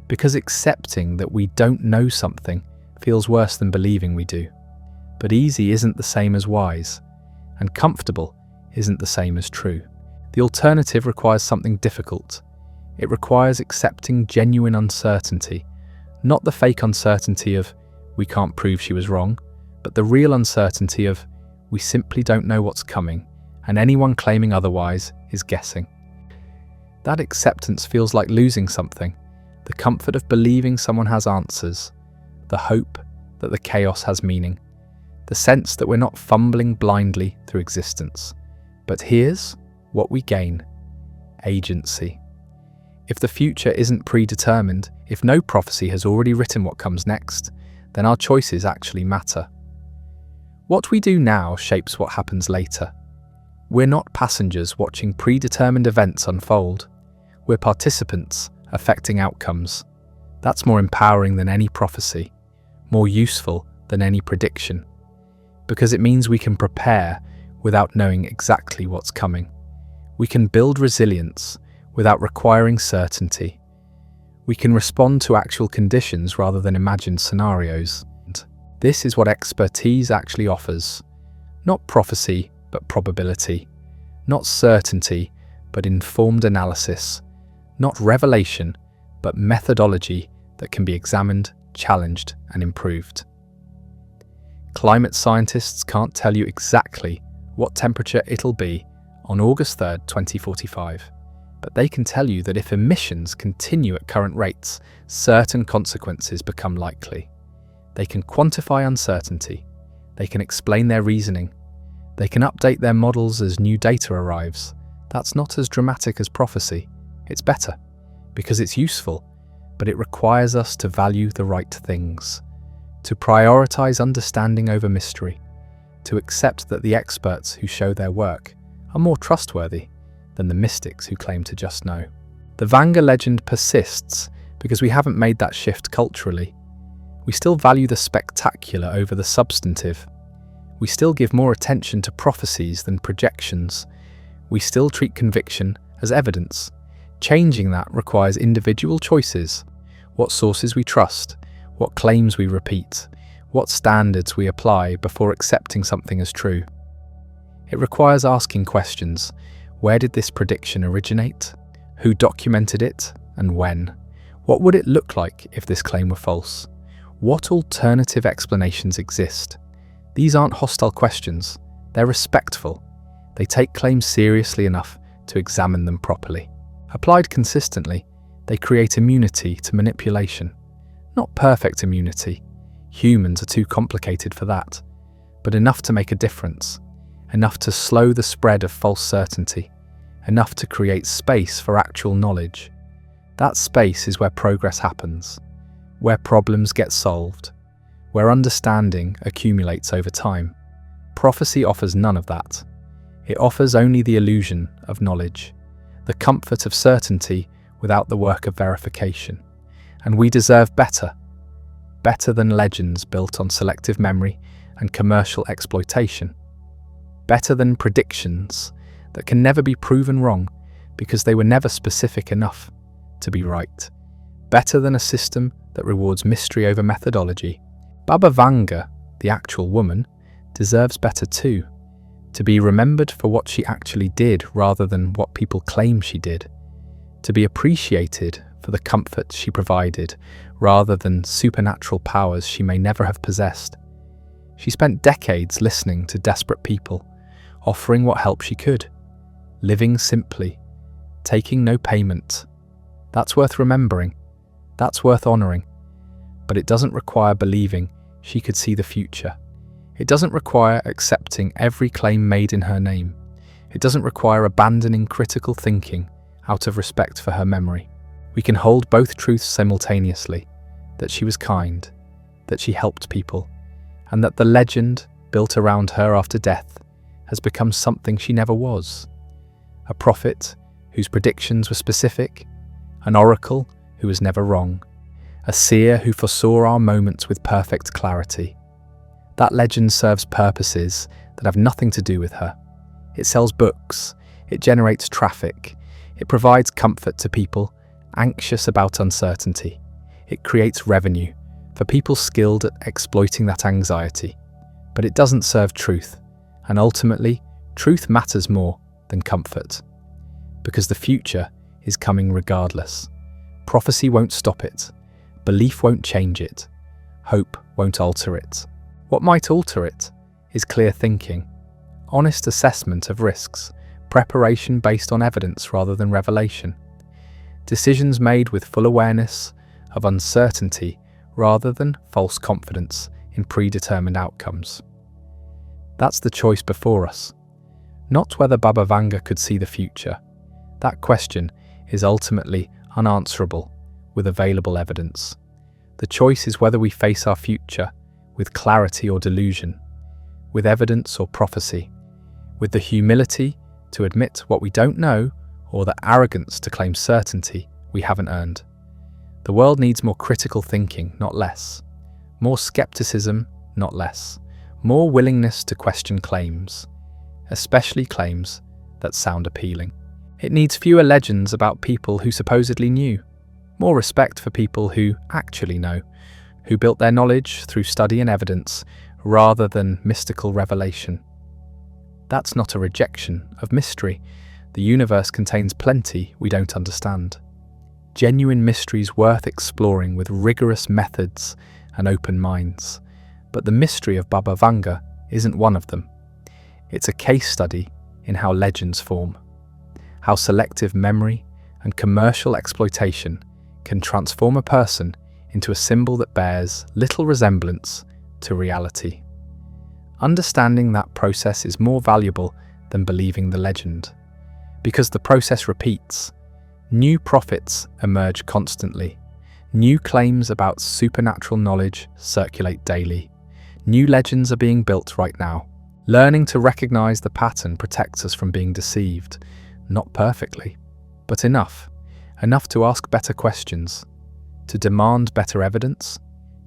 because accepting that we don't know something feels worse than believing we do. But easy isn't the same as wise, and comfortable isn't the same as true. The alternative requires something difficult. It requires accepting genuine uncertainty, not the fake uncertainty of we can't prove she was wrong, but the real uncertainty of we simply don't know what's coming, and anyone claiming otherwise is guessing. That acceptance feels like losing something, the comfort of believing someone has answers, the hope that the chaos has meaning, the sense that we're not fumbling blindly through existence. But here's what we gain: agency. If the future isn't predetermined, if no prophecy has already written what comes next, then our choices actually matter. What we do now shapes what happens later. We're not passengers watching predetermined events unfold. We're participants affecting outcomes. That's more empowering than any prophecy, more useful than any prediction, because it means we can prepare without knowing exactly what's coming. We can build resilience without requiring certainty. We can respond to actual conditions rather than imagined scenarios. This is what expertise actually offers. Not prophecy, but probability. Not certainty, but informed analysis. Not revelation, but methodology that can be examined, challenged, and improved. Climate scientists can't tell you exactly what temperature it'll be on August 3rd, 2045. But they can tell you that if emissions continue at current rates, certain consequences become likely. They can quantify uncertainty. They can explain their reasoning. They can update their models as new data arrives. That's not as dramatic as prophecy. It's better, because it's useful, but it requires us to value the right things, to prioritize understanding over mystery, to accept that the experts who show their work are more trustworthy than the mystics who claim to just know. The Vanga legend persists because we haven't made that shift culturally. We still value the spectacular over the substantive. We still give more attention to prophecies than projections. We still treat conviction as evidence. Changing that requires individual choices: what sources we trust, what claims we repeat, what standards we apply before accepting something as true. It requires asking questions. Where did this prediction originate? Who documented it, and when? What would it look like if this claim were false? What alternative explanations exist? These aren't hostile questions, they're respectful. They take claims seriously enough to examine them properly. Applied consistently, they create immunity to manipulation. Not perfect immunity. Humans are too complicated for that. But enough to make a difference. Enough to slow the spread of false certainty. Enough to create space for actual knowledge. That space is where progress happens. Where problems get solved. Where understanding accumulates over time. Prophecy offers none of that. It offers only the illusion of knowledge. The comfort of certainty without the work of verification. And we deserve better. Better than legends built on selective memory and commercial exploitation. Better than predictions that can never be proven wrong because they were never specific enough to be right. Better than a system that rewards mystery over methodology. Baba Vanga, the actual woman, deserves better too. To be remembered for what she actually did rather than what people claim she did. To be appreciated for the comfort she provided rather than supernatural powers she may never have possessed. She spent decades listening to desperate people, offering what help she could, living simply, taking no payment. That's worth remembering. That's worth honouring. But it doesn't require believing she could see the future. It doesn't require accepting every claim made in her name. It doesn't require abandoning critical thinking out of respect for her memory. We can hold both truths simultaneously, that she was kind, that she helped people, and that the legend built around her after death has become something she never was. A prophet whose predictions were specific, an oracle who was never wrong, a seer who foresaw our moments with perfect clarity. That legend serves purposes that have nothing to do with her. It sells books, it generates traffic, it provides comfort to people anxious about uncertainty. It creates revenue for people skilled at exploiting that anxiety. But it doesn't serve truth, and ultimately, truth matters more than comfort. Because the future is coming regardless. Prophecy won't stop it. Belief won't change it. Hope won't alter it. What might alter it is clear thinking, honest assessment of risks, preparation based on evidence rather than revelation, decisions made with full awareness of uncertainty rather than false confidence in predetermined outcomes. That's the choice before us, not whether Baba Vanga could see the future. That question is ultimately unanswerable with available evidence. The choice is whether we face our future with clarity or delusion, with evidence or prophecy, with the humility to admit what we don't know or the arrogance to claim certainty we haven't earned. The world needs more critical thinking, not less. More skepticism, not less. More willingness to question claims, especially claims that sound appealing. It needs fewer legends about people who supposedly knew. More respect for people who actually know, who built their knowledge through study and evidence rather than mystical revelation. That's not a rejection of mystery. The universe contains plenty we don't understand. Genuine mysteries worth exploring with rigorous methods and open minds. But the mystery of Baba Vanga isn't one of them. It's a case study in how legends form, how selective memory and commercial exploitation can transform a person into a symbol that bears little resemblance to reality. Understanding that process is more valuable than believing the legend. Because the process repeats, new prophets emerge constantly, new claims about supernatural knowledge circulate daily, new legends are being built right now. Learning to recognize the pattern protects us from being deceived, not perfectly, but enough to ask better questions, to demand better evidence,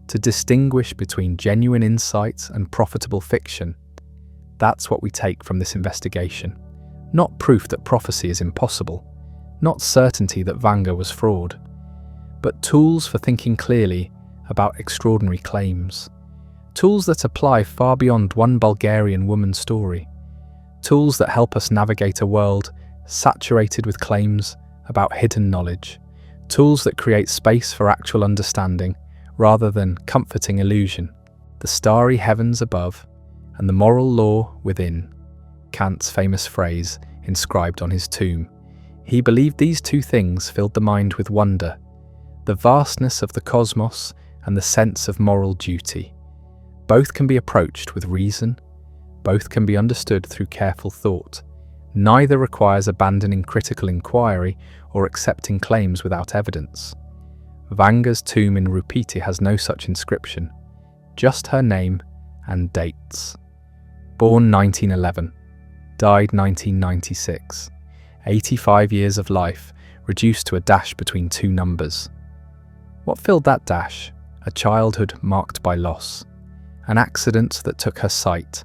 to distinguish between genuine insight and profitable fiction. That's what we take from this investigation. Not proof that prophecy is impossible, not certainty that Vanga was fraud, but tools for thinking clearly about extraordinary claims. Tools that apply far beyond one Bulgarian woman's story. Tools that help us navigate a world saturated with claims about hidden knowledge, tools that create space for actual understanding rather than comforting illusion. The starry heavens above and the moral law within, Kant's famous phrase inscribed on his tomb. He believed these two things filled the mind with wonder, the vastness of the cosmos and the sense of moral duty. Both can be approached with reason, both can be understood through careful thought. Neither requires abandoning critical inquiry or accepting claims without evidence. Vanga's tomb in Rupiti has no such inscription, just her name and dates. Born 1911, died 1996. 85 years of life, reduced to a dash between two numbers. What filled that dash? A childhood marked by loss, an accident that took her sight,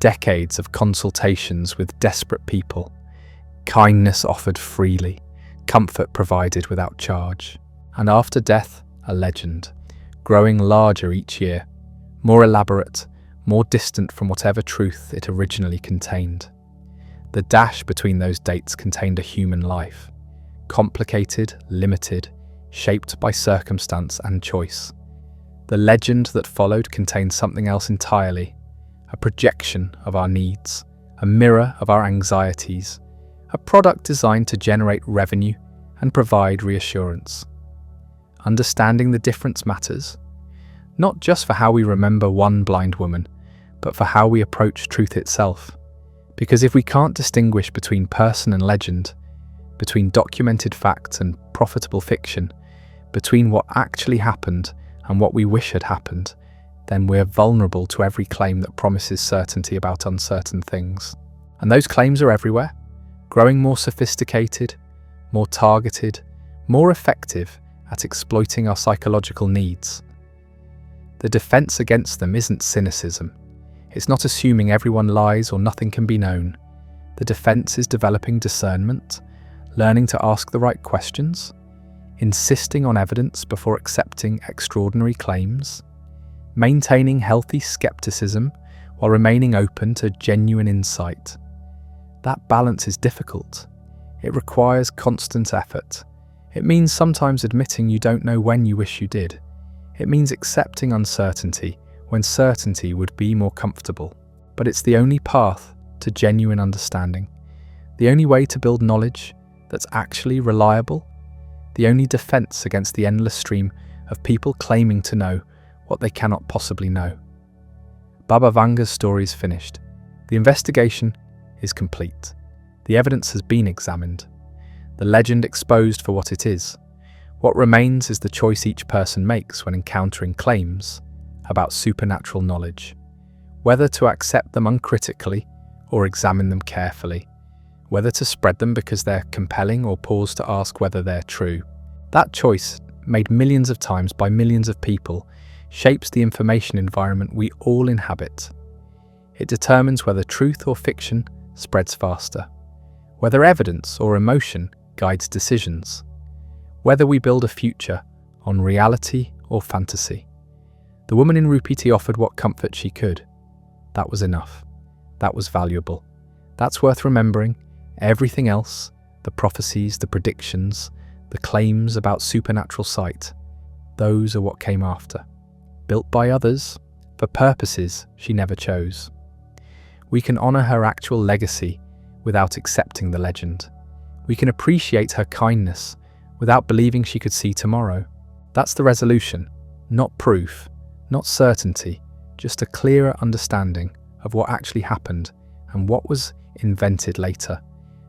decades of consultations with desperate people, kindness offered freely, comfort provided without charge, and after death, a legend, growing larger each year, more elaborate, more distant from whatever truth it originally contained. The dash between those dates contained a human life, complicated, limited, shaped by circumstance and choice. The legend that followed contained something else entirely, a projection of our needs, a mirror of our anxieties, a product designed to generate revenue and provide reassurance. Understanding the difference matters, not just for how we remember one blind woman, but for how we approach truth itself. Because if we can't distinguish between person and legend, between documented facts and profitable fiction, between what actually happened and what we wish had happened, then we're vulnerable to every claim that promises certainty about uncertain things. And those claims are everywhere, growing more sophisticated, more targeted, more effective at exploiting our psychological needs. The defense against them isn't cynicism. It's not assuming everyone lies or nothing can be known. The defense is developing discernment, learning to ask the right questions, insisting on evidence before accepting extraordinary claims, maintaining healthy skepticism while remaining open to genuine insight. That balance is difficult. It requires constant effort. It means sometimes admitting you don't know when you wish you did. It means accepting uncertainty when certainty would be more comfortable. But it's the only path to genuine understanding, the only way to build knowledge that's actually reliable, the only defense against the endless stream of people claiming to know what they cannot possibly know. Baba Vanga's story is finished. The investigation is complete. The evidence has been examined. The legend exposed for what it is. What remains is the choice each person makes when encountering claims about supernatural knowledge, whether to accept them uncritically or examine them carefully, whether to spread them because they're compelling or pause to ask whether they're true. That choice, made millions of times by millions of people, shapes the information environment we all inhabit. It determines whether truth or fiction spreads faster, whether evidence or emotion guides decisions, whether we build a future on reality or fantasy. The woman in Rupiti offered what comfort she could. That was enough. That was valuable. That's worth remembering. Everything else, the prophecies, the predictions, the claims about supernatural sight, those are what came after. Built by others, for purposes she never chose. We can honour her actual legacy without accepting the legend. We can appreciate her kindness without believing she could see tomorrow. That's the resolution, not proof, not certainty, just a clearer understanding of what actually happened and what was invented later,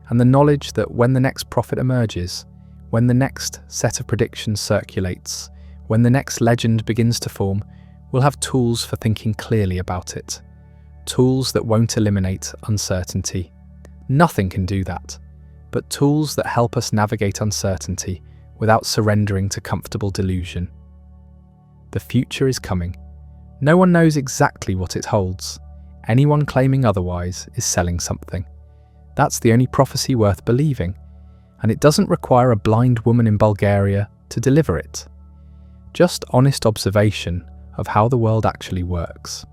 and the knowledge that when the next prophet emerges, when the next set of predictions circulates, when the next legend begins to form, we'll have tools for thinking clearly about it. Tools that won't eliminate uncertainty. Nothing can do that, but tools that help us navigate uncertainty without surrendering to comfortable delusion. The future is coming. No one knows exactly what it holds. Anyone claiming otherwise is selling something. That's the only prophecy worth believing, and it doesn't require a blind woman in Bulgaria to deliver it. Just honest observation of how the world actually works.